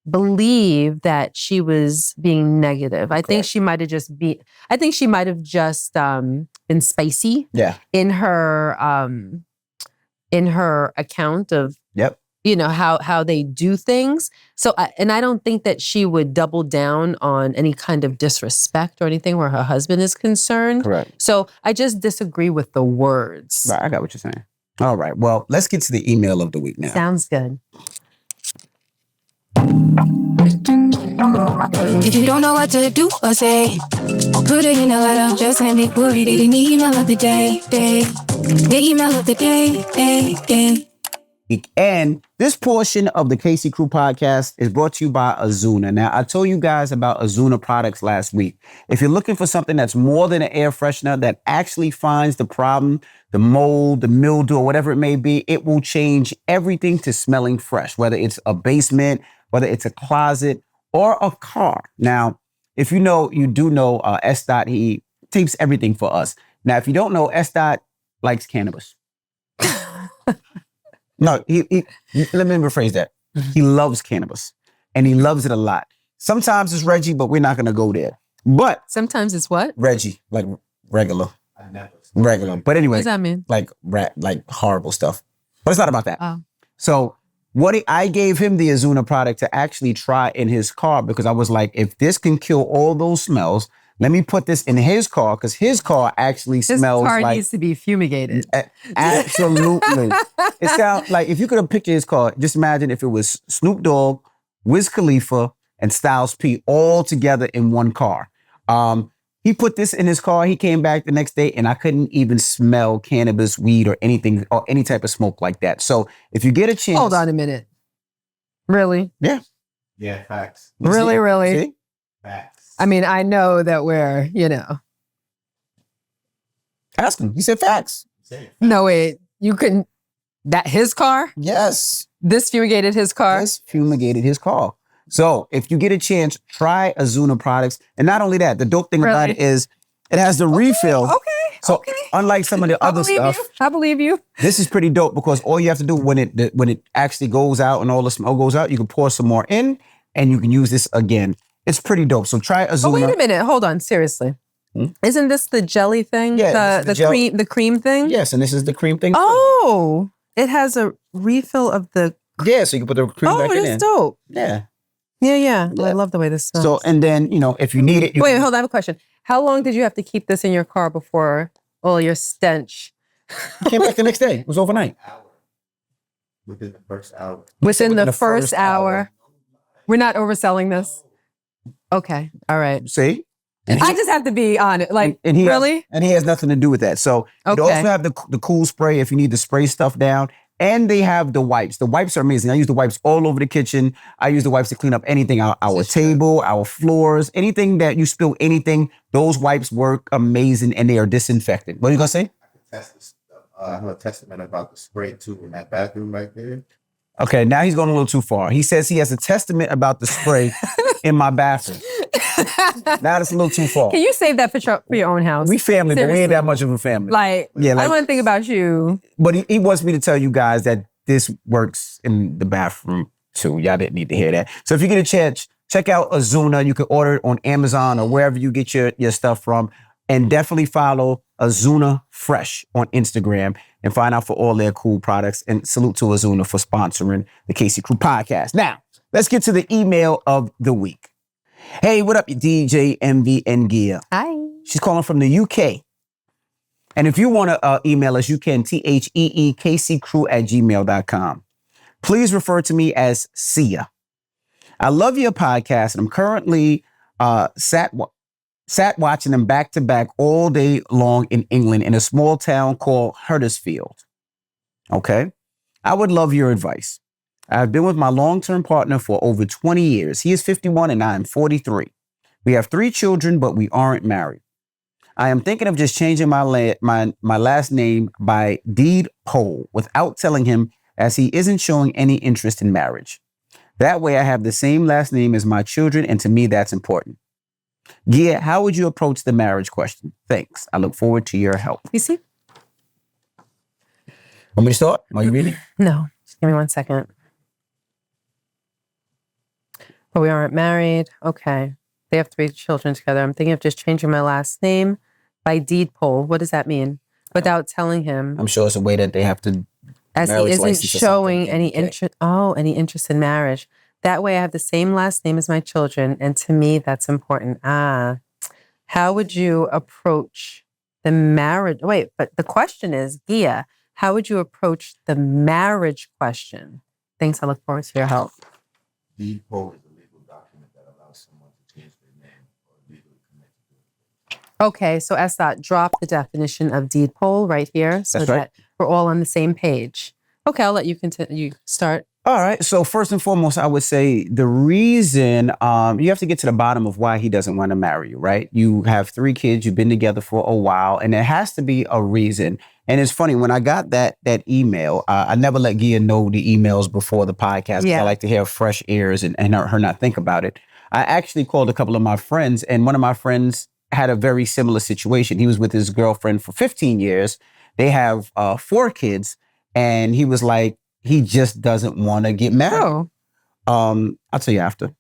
believe that she was being negative. I think she might have just been spicy in her account of you know, how they do things. So, and I don't think that she would double down on any kind of disrespect or anything where her husband is concerned. Correct. So I just disagree with the words. Right, I got what you're saying. All right, well, let's get to the email of the week now. Sounds good. If you don't know what to do or say, put it in a letter, just send it, put it in the email of the day. The email of the day. And this portion of the KC Crew podcast is brought to you by Azuna. Now, I told you guys about Azuna products last week. If you're looking for something that's more than an air freshener, that actually finds the problem, the mold, the mildew, or whatever it may be, it will change everything to smelling fresh, whether it's a basement, whether it's a closet, or a car. Now, if you know, you do know S. He tapes everything for us. Now, if you don't know, S. likes cannabis. No, let me rephrase that. He loves cannabis and he loves it a lot. Sometimes it's Reggie, but we're not going to go there. But Sometimes it's what? Reggie, like regular. Regular. But anyway, What does that mean? like horrible stuff. But it's not about that. Oh. So I gave him the Azuna product to actually try in his car because I was like, if this can kill all those smells, let me put this in his car because his car actually This smells car like needs to be fumigated. absolutely. It sounds like if you could have pictured his car, just imagine if it was Snoop Dogg, Wiz Khalifa, and Styles P all together in one car. He put this in his car. He came back the next day and I couldn't even smell cannabis, weed, or anything, or any type of smoke like that. So if you get a chance. Hold on a minute. Really? Yeah. Yeah, facts. Really, really? See? Facts. I mean, I know that we're, Ask him. He said facts. No, wait. You couldn't. That his car? Yes. This fumigated his car? This fumigated his car. So if you get a chance, try Azuna products. And not only that, the dope thing about it is it has the refill. Okay. So unlike some of the other stuff, I believe you. this is pretty dope because all you have to do when it actually goes out and all the smoke goes out, you can pour some more in and you can use this again. It's pretty dope. So try Azuna. Oh, wait a minute. Hold on. Seriously. Isn't this the jelly thing? Yeah, the cream thing? Yes, and this is the cream thing. Oh, it has a refill of the. Yeah, so you can put the cream back in there. It's dope. Yeah. Yeah. I love the way this smells. So, and then, if you need it. Wait, hold on. I have a question. How long did you have to keep this in your car before all your stench? Came back the next day. It was overnight. Within the first hour. Within the first hour. We're not overselling this. Okay. All right. See? And I just have to be on it. Like, and he really? And he has nothing to do with that. So Okay. you also have the cool spray if you need to spray stuff down. And they have the wipes. The wipes are amazing. I use the wipes all over the kitchen. I use the wipes to clean up anything, our table, our floors, anything that you spill anything. Those wipes work amazing and they are disinfectant. What are you going to say? I can test this stuff. I have a testament about the spray too in that bathroom right there. Okay, now he's going a little too far. He says he has a testament about the spray in my bathroom. Now that's a little too far. Can you save that for your own house? We family, but we Seriously. ain't that much of a family. I don't want to think about you. But he wants me to tell you guys that this works in the bathroom too. Y'all didn't need to hear that. So if you get a chance, check out Azuna. You can order it on Amazon or wherever you get your stuff from. And definitely follow Azuna Fresh on Instagram and find out for all their cool products. And salute to Azuna for sponsoring the Casey Crew podcast. Now, let's get to the email of the week. Hey, what up, DJ MV and Gia? Hi. She's calling from the UK. And if you want to email us, you can theekcrew@gmail.com. Please refer to me as Sia. I love your podcast, and I'm currently sat watching them back to back all day long in England in a small town called Huddersfield. Okay? I would love your advice. I've been with my long-term partner for over 20 years. He is 51 and I am 43. We have 3 children, but we aren't married. I am thinking of just changing my last name by deed poll without telling him, as he isn't showing any interest in marriage. That way I have the same last name as my children, and to me that's important. Gia, how would you approach the marriage question? Thanks. I look forward to your help. You see? Want me to start? Are you reading? No. Just give me 1 second. But we aren't married. Okay. They have 3 children together. I'm thinking of just changing my last name by deed poll. What does that mean? Without telling him. I'm sure it's a way that they have to. As he marriage isn't license or showing something. any Okay. interest. Oh, any interest in marriage. That way I have the same last name as my children. And to me, that's important. How would you approach the marriage? Wait, but the question is, Gia, how would you approach the marriage question? Thanks. I look forward to your help. Deed poll is a legal document that allows someone to change their name or legally commit to it. Okay, so S. Drop the definition of deed poll right here so That's right. that we're all on the same page. Okay, I'll let you continue. You start. All right. So first and foremost, I would say the reason you have to get to the bottom of why he doesn't want to marry you, right? You have 3 kids, you've been together for a while, and there has to be a reason. And it's funny, when I got that email, I never let Gia know the emails before the podcast. 'Cause Yeah. I like to hear fresh ears and her not think about it. I actually called a couple of my friends, and one of my friends had a very similar situation. He was with his girlfriend for 15 years. They have 4 kids, and he was like, he just doesn't want to get married. Oh, I'll tell you after.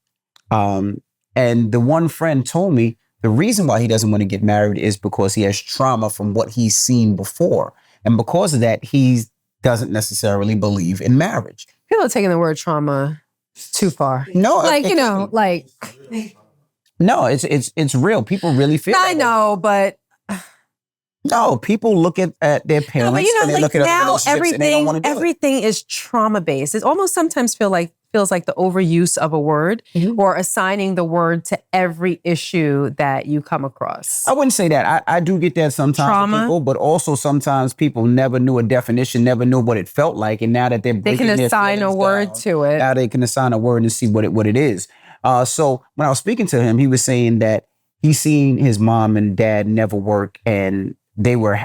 And the one friend told me the reason why he doesn't want to get married is because he has trauma from what he's seen before. And because of that, he doesn't necessarily believe in marriage. people are taking the word trauma too far. No, Like, you know, like, no, it's real. People really feel I that way. know, but No, people look at their parents no, but you know, and they like look at other now relationships and they don't want to do it. everything is trauma based. It almost sometimes feels like the overuse of a word or assigning the word to every issue that you come across. I wouldn't say that. I do get that sometimes with Trauma. people, but also sometimes people never knew a definition, never knew what it felt like, and now that they're They breaking can their assign a feelings word down, to it. now they can assign a word and see what it is. So when I was speaking to him, he was saying that he's seen his mom and dad never work, and they were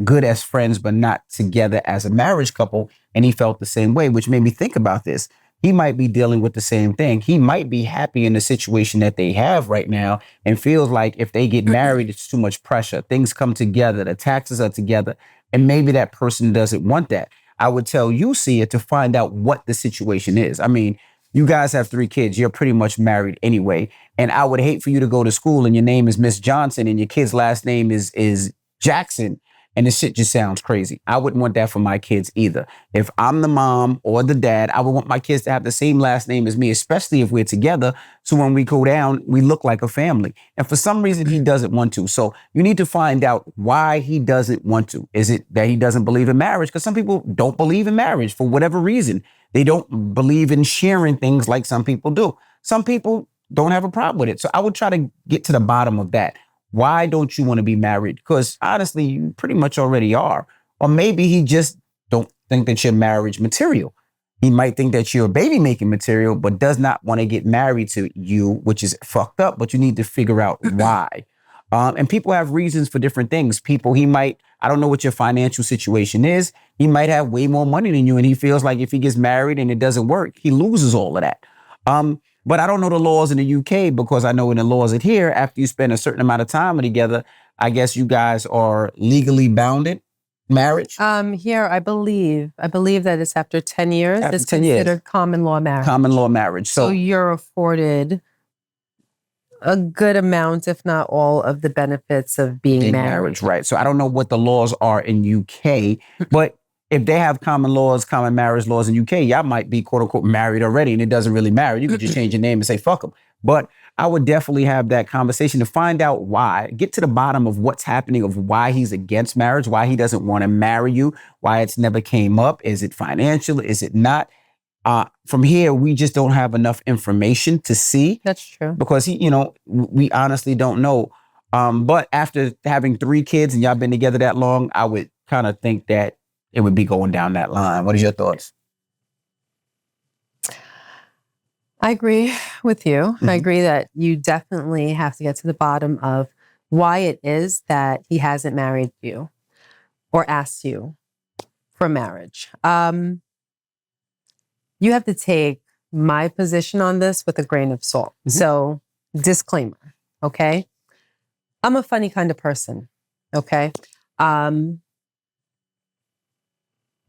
good as friends, but not together as a marriage couple, and he felt the same way, which made me think about this. He might be dealing with the same thing. He might be happy in the situation that they have right now and feels like if they get married, it's too much pressure. Things come together, the taxes are together, and maybe that person doesn't want that. I would tell you, Sia, to find out what the situation is. I mean, you guys have 3 kids. You're pretty much married anyway. And I would hate for you to go to school and your name is Miss Johnson and your kid's last name is Jackson. And this shit just sounds crazy. I wouldn't want that for my kids either. If I'm the mom or the dad, I would want my kids to have the same last name as me, especially if we're together. So when we go down, we look like a family. And for some reason, he doesn't want to. So you need to find out why he doesn't want to. Is it that he doesn't believe in marriage? Because some people don't believe in marriage for whatever reason. They don't believe in sharing things like some people do. Some people don't have a problem with it. So I would try to get to the bottom of that. Why don't you want to be married? Because honestly, you pretty much already are. Or maybe he just don't think that you're marriage material. He might think that you're baby making material, but does not want to get married to you, which is fucked up. But you need to figure out why. And people have reasons for different things. I don't know what your financial situation is. He might have way more money than you, and he feels like if he gets married and it doesn't work, he loses all of that. But I don't know the laws in the UK because I know in the laws here, after you spend a certain amount of time together, I guess you guys are legally bounded marriage. Here, I believe that it's after 10 years. After It's 10 years. considered common law marriage. Common law marriage. So you're afforded a good amount, if not all, of the benefits of being in married. marriage, right? So I don't know what the laws are in UK, but if they have common marriage laws in UK, y'all might be quote unquote married already, and it doesn't really matter. You could just change your name and say fuck them. But I would definitely have that conversation to find out why. Get to the bottom of what's happening, of why he's against marriage, why he doesn't want to marry you, why it's never came up. Is it financial? Is it not? From here, we just don't have enough information to see. That's true. Because we honestly don't know. But after having 3 kids and y'all been together that long, I would kind of think that it would be going down that line. What is your thoughts? I agree with you. I agree that you definitely have to get to the bottom of why it is that he hasn't married you or asked you for marriage. You have to take my position on this with a grain of salt. So, disclaimer, okay? I'm a funny kind of person, okay?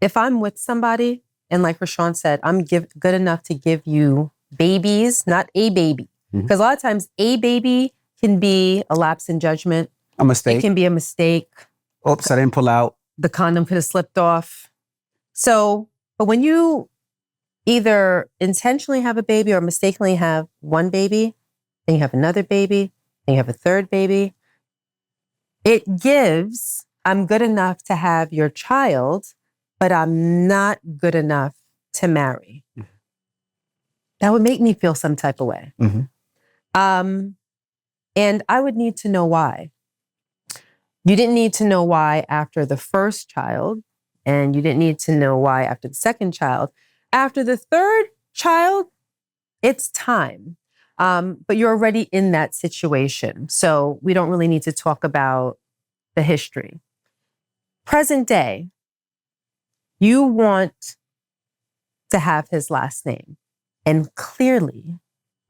If I'm with somebody, and like Rashawn said, I'm good enough to give you babies, not a baby. Because a lot of times a baby can be a lapse in judgment. A mistake. It can be a mistake. Oops, I didn't pull out. The condom could have slipped off. So, but when you either intentionally have a baby or mistakenly have one baby, then you have another baby, then you have a third baby, it gives, I'm good enough to have your child, but I'm not good enough to marry. That would make me feel some type of way. And I would need to know why. You didn't need to know why after the first child, and you didn't need to know why after the second child. After the third child, it's time. But you're already in that situation. So we don't really need to talk about the history. Present day, you want to have his last name. And clearly,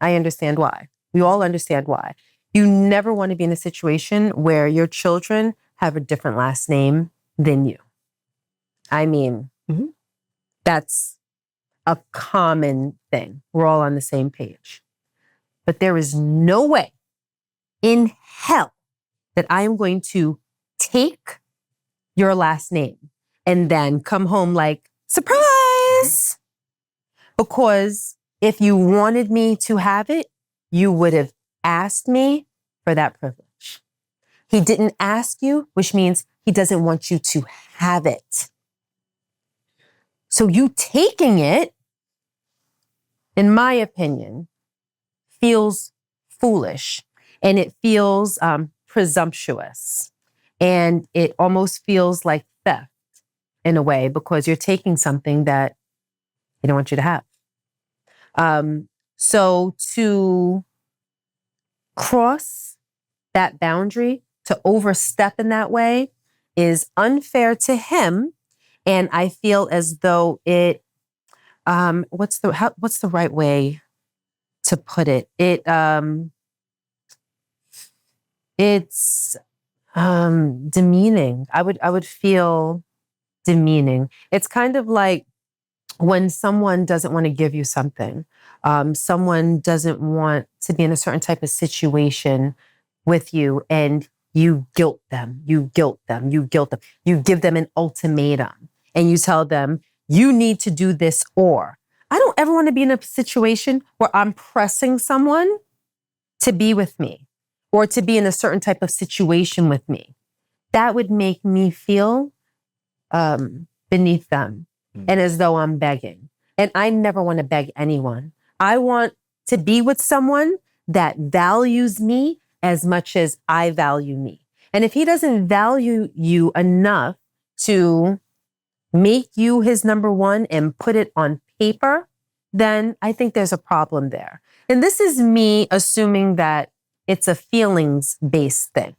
I understand why. We all understand why. You never want to be in a situation where your children have a different last name than you. I mean, that's a common thing. We're all on the same page. But there is no way in hell that I am going to take your last name and then come home like, surprise! Because if you wanted me to have it, you would have asked me for that privilege. He didn't ask you, which means he doesn't want you to have it. So you taking it, in my opinion, feels foolish, and it feels presumptuous, and it almost feels like theft in a way, because you're taking something that he don't want you to have. So to cross that boundary, to overstep in that way, is unfair to him, and I feel as though it. What's the right way to put it? It's demeaning. I would feel demeaning. It's kind of like when someone doesn't want to give you something, someone doesn't want to be in a certain type of situation with you, and you guilt them, you give them an ultimatum, and you tell them, you need to do this, or I don't ever want to be in a situation where I'm pressing someone to be with me or to be in a certain type of situation with me. That would make me feel beneath them and as though I'm begging. And I never want to beg anyone. I want to be with someone that values me as much as I value me. And if he doesn't value you enough to make you his number one and put it on paper, then I think there's a problem there. And this is me assuming that it's a feelings-based thing,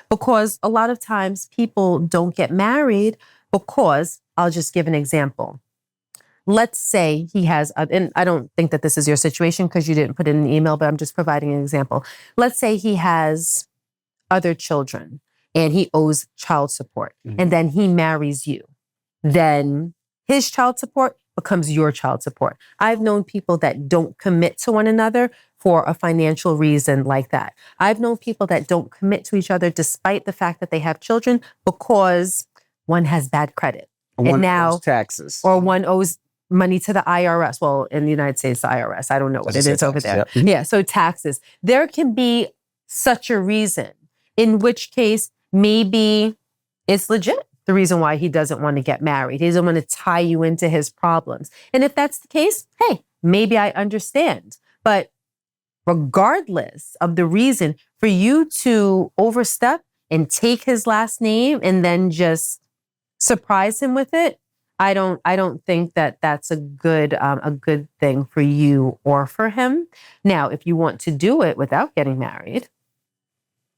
because a lot of times people don't get married because, I'll just give an example. Let's say he has, and I don't think that this is your situation because you didn't put it in the email, but I'm just providing an example. Let's say he has other children and he owes child support, and then he marries you. Then his child support becomes your child support. I've known people that don't commit to one another for a financial reason like that. I've known people that don't commit to each other despite the fact that they have children because one has bad credit. One owes taxes. Or one owes money to the IRS. Well, in the United States, the IRS. I don't know what it is over there. Yep. Yeah, so taxes. There can be such a reason, in which case maybe it's legit. The reason why he doesn't want to get married. He doesn't want to tie you into his problems. And if that's the case, hey, maybe I understand. But regardless of the reason for you to overstep and take his last name and then just surprise him with it, I don't think that that's a good thing for you or for him. Now, if you want to do it without getting married,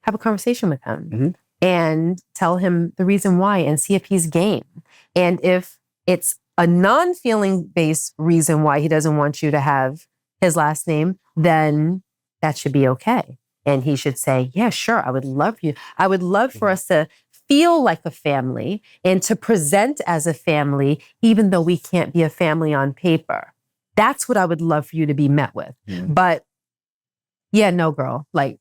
have a conversation with him. And tell him the reason why and see if he's game. And if it's a non-feeling based reason why he doesn't want you to have his last name, then that should be okay. And he should say, yeah, sure, I would love you. I would love for us to feel like a family and to present as a family, even though we can't be a family on paper. That's what I would love for you to be met with. But yeah, no, girl, like,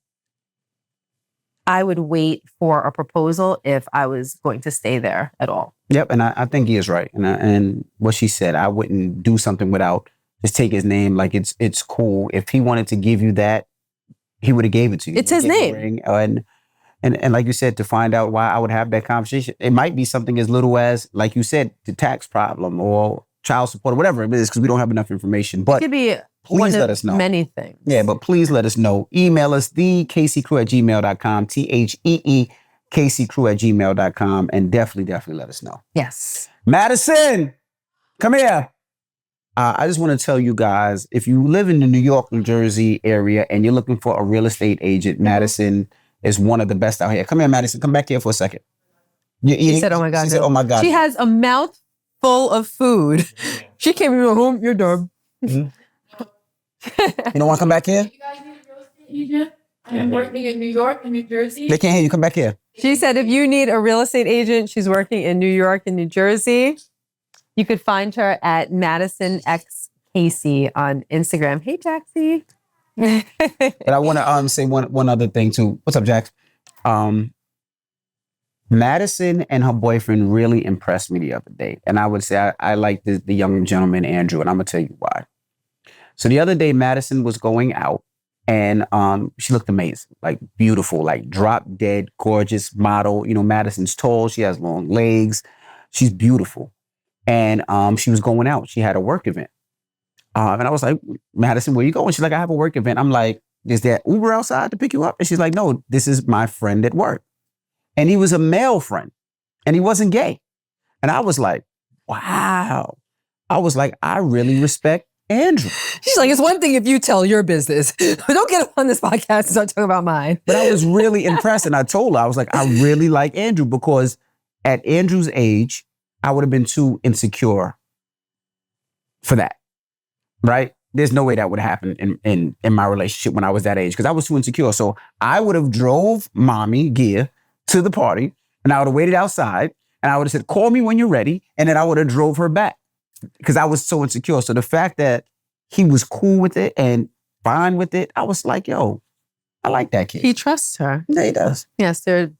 I would wait for a proposal if I was going to stay there at all. Yep, and I think he is right. And what she said, I wouldn't do something without just take his name. Like it's cool. If he wanted to give you that, he would have gave it to you. It's his name. And like you said, to find out why I would have that conversation, it might be something as little as, like you said, the tax problem or child support or whatever it is, because we don't have enough information. But it could be please let us know. Many things. Yeah, but please let us know. Email us, thekcrew@gmail.com, THEEKCrew@gmail.com, and definitely let us know. Yes. Madison, come here. I just want to tell you guys, if you live in the New York, New Jersey area and you're looking for a real estate agent, Madison is one of the best out here. Come here, Madison. Come back here for a second. She said, oh my God. She said, oh my God. She has a mouth full of food. She came into home, you're done. You don't want to come back here? You guys need a real estate agent? I'm working in New York and New Jersey. They can't hear you. Come back here. She said if you need a real estate agent, she's working in New York and New Jersey. You could find her at Madison X Casey on Instagram. Hey, Jaxie. But I want to say one other thing too. What's up, Jax? Madison and her boyfriend really impressed me the other day. And I would say I like the young gentleman, Andrew, and I'm going to tell you why. So the other day, Madison was going out and she looked amazing, like beautiful, like drop dead, gorgeous model. You know, Madison's tall. She has long legs. She's beautiful. And she was going out. She had a work event. And I was like, Madison, where you going? She's like, I have a work event. I'm like, is there Uber outside to pick you up? And she's like, no, this is my friend at work. And he was a male friend and he wasn't gay. And I was like, wow. I was like, I really respect Andrew. She's like, it's one thing if you tell your business. Don't get on this podcast and start talking about mine. But I was really impressed. And I told her, I was like, I really like Andrew because at Andrew's age, I would have been too insecure for that. Right? There's no way that would happen in my relationship when I was that age because I was too insecure. So I would have drove mommy, Gia, to the party and I would have waited outside and I would have said, call me when you're ready. And then I would have drove her back because I was so insecure. So the fact that he was cool with it and fine with it, I was like, yo, I like that kid. He trusts her. Yeah, he does. Yes, they're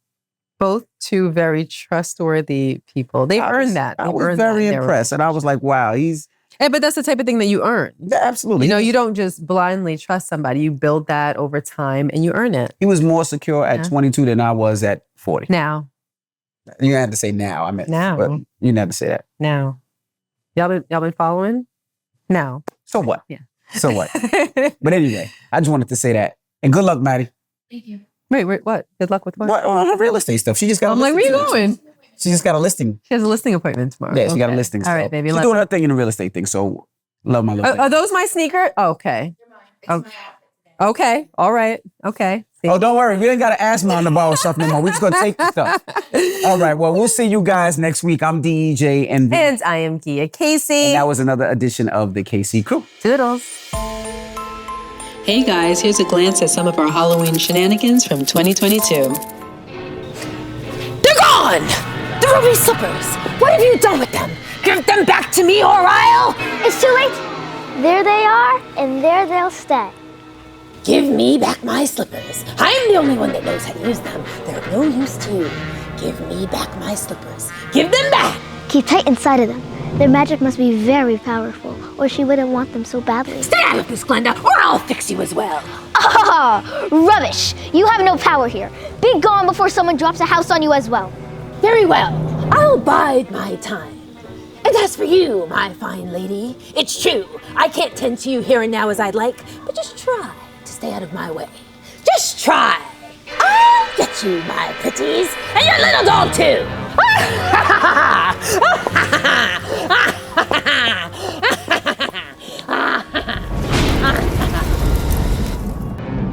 both two very trustworthy people. They've earned that. I was very impressed. And I was like, wow, he's... But that's the type of thing that you earn. Yeah, absolutely. You know, you don't just blindly trust somebody. You build that over time and you earn it. He was more secure at 22 than I was at 40. Now. You had to say now. I meant now. But you didn't have to say that. Now. Y'all been following? Now. So what? Yeah. So what? But anyway, I just wanted to say that. And good luck, Maddie. Thank you. Wait, what? Good luck with what? What? On her real estate stuff. She just got I'm like, where you going? She just got a listing. She has a listing appointment tomorrow. Yeah, she got a listing. All right, baby. She's doing her thing in the real estate thing. So love my little thing. Are those my sneakers? Okay. Okay. All right. Okay. See? Oh, don't worry. We ain't got to ask Mom to borrow stuff no more. We're just going to take the stuff. All right. Well, we'll see you guys next week. I'm DEJ and I am Gia Casey. And that was another edition of the KC Crew. Toodles. Hey guys, here's a glance at some of our Halloween shenanigans from 2022. They're gone! The ruby slippers! What have you done with them? Give them back to me or I'll... It's too late. There they are, and there they'll stay. Give me back my slippers. I'm the only one that knows how to use them. They're of no use to you. Give me back my slippers. Give them back! Keep tight inside of them. Their magic must be very powerful, or she wouldn't want them so badly. Stay out of this, Glenda, or I'll fix you as well. Ah, rubbish! You have no power here. Be gone before someone drops a house on you as well. Very well. I'll bide my time. And as for you, my fine lady, it's true. I can't tend to you here and now as I'd like, but just try to stay out of my way. Just try. I'll get you, my pretties, and your little dog too.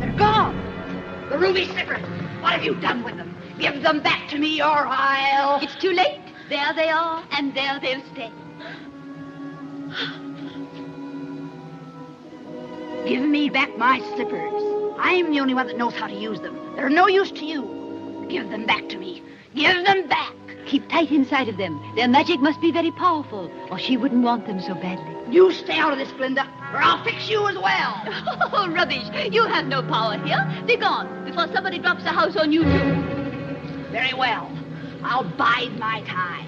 They're gone. The ruby slippers. What have you done with them? Give them back to me or I'll... It's too late. There they are, and there they'll stay. Give me back my slippers. I'm the only one that knows how to use them. They're no use to you. Give them back to me. Give them back. Keep tight inside of them. Their magic must be very powerful, or she wouldn't want them so badly. You stay out of this, Glinda, or I'll fix you as well. Oh, rubbish. You have no power here. Be gone before somebody drops a house on you, too. Very well. I'll bide my time.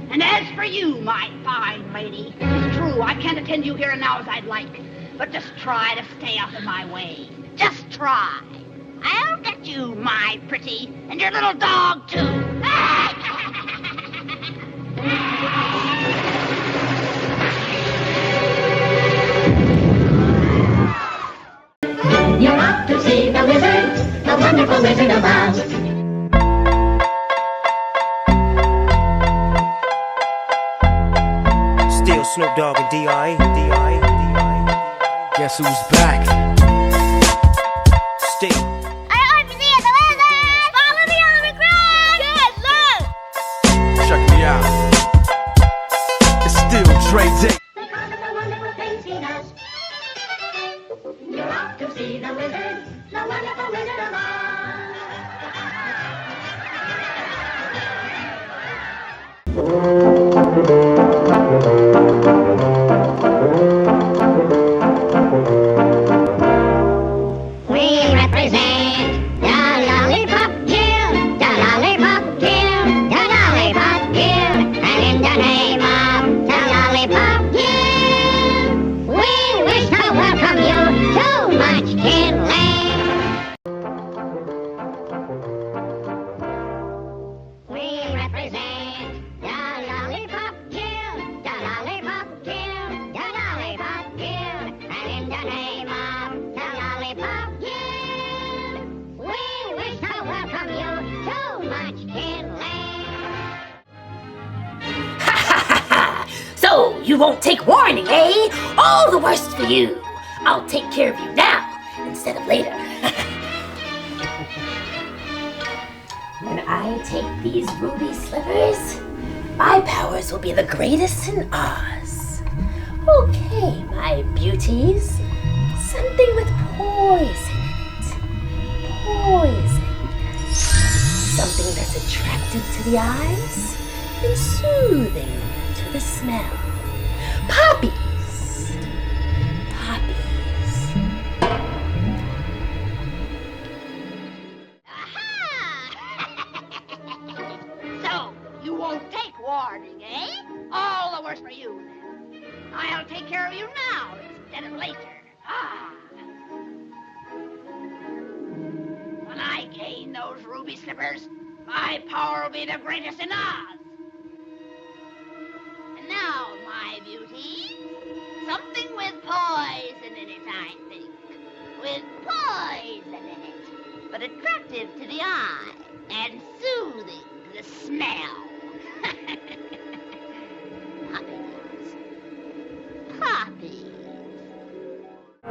And as for you, my fine lady, it's true, I can't attend you here and now as I'd like. But just try to stay out of my way. Just try. I'll get you, my pretty, and your little dog, too. You're off to see the wizard, the wonderful Wizard of Oz. Still Snoop Dogg and D.I. Guess who's back? Still. Check me out. It's still Dre Day. You're off to see the wizard, the wonderful Wizard of Oz. Munchkin Land. We represent the Lollipop Guild, the Lollipop Guild, the Lollipop Guild, and in the name of the Lollipop Guild, we wish to welcome you to Munchkin Land. So, you won't take warning, eh? All the worst for you. I'll take care of you now instead of later. When I take these ruby slippers, my powers will be the greatest in Oz. Okay, my beauties. Something with poise in it. Poison. Something that's attractive to the eyes and soothing to the smell. Poppies. Poppies. So, you won't take warning, eh? All the worse for you, then. I'll take care of you now instead of later. When I gain those ruby slippers, my power will be the greatest in Oz. And now, my beauty, something with poison in it, I think. With poison in it, but attractive to the eye and soothing to the smell. Poppies. Poppies. I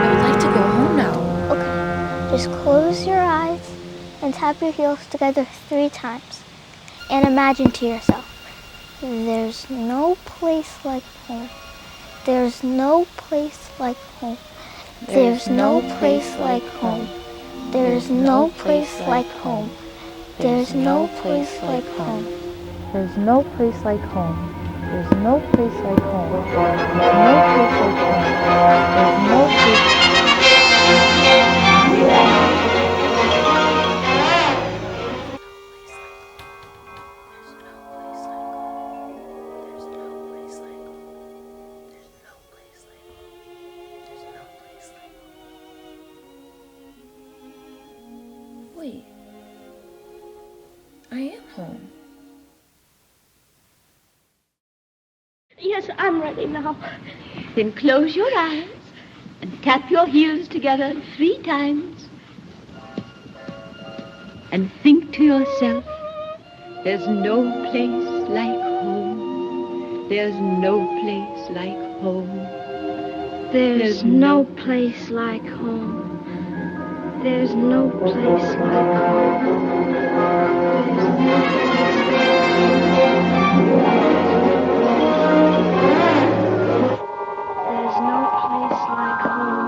would like to go home now. Okay. Just close your eyes and tap your heels together 3 times. And imagine to yourself, there's no place like home. There's no place like home. There's no place like home. There's no place like home. There's no place like home. There's no place like home. There's no place like home. There's no place like home. There's no place. Wait. I am home. Yes, I'm ready now. Then close your eyes and tap your heels together 3 times. And think to yourself, there's no place like home. There's no place like home. There's no place like home. There's no place like home. There's no place like home.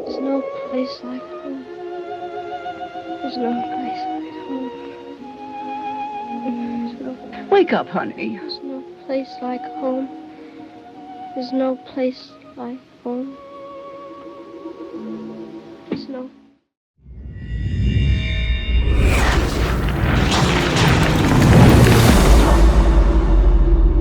There's no place like home. There's no place like home. There's no. Wake up, honey. There's no place like home. There's no place like home.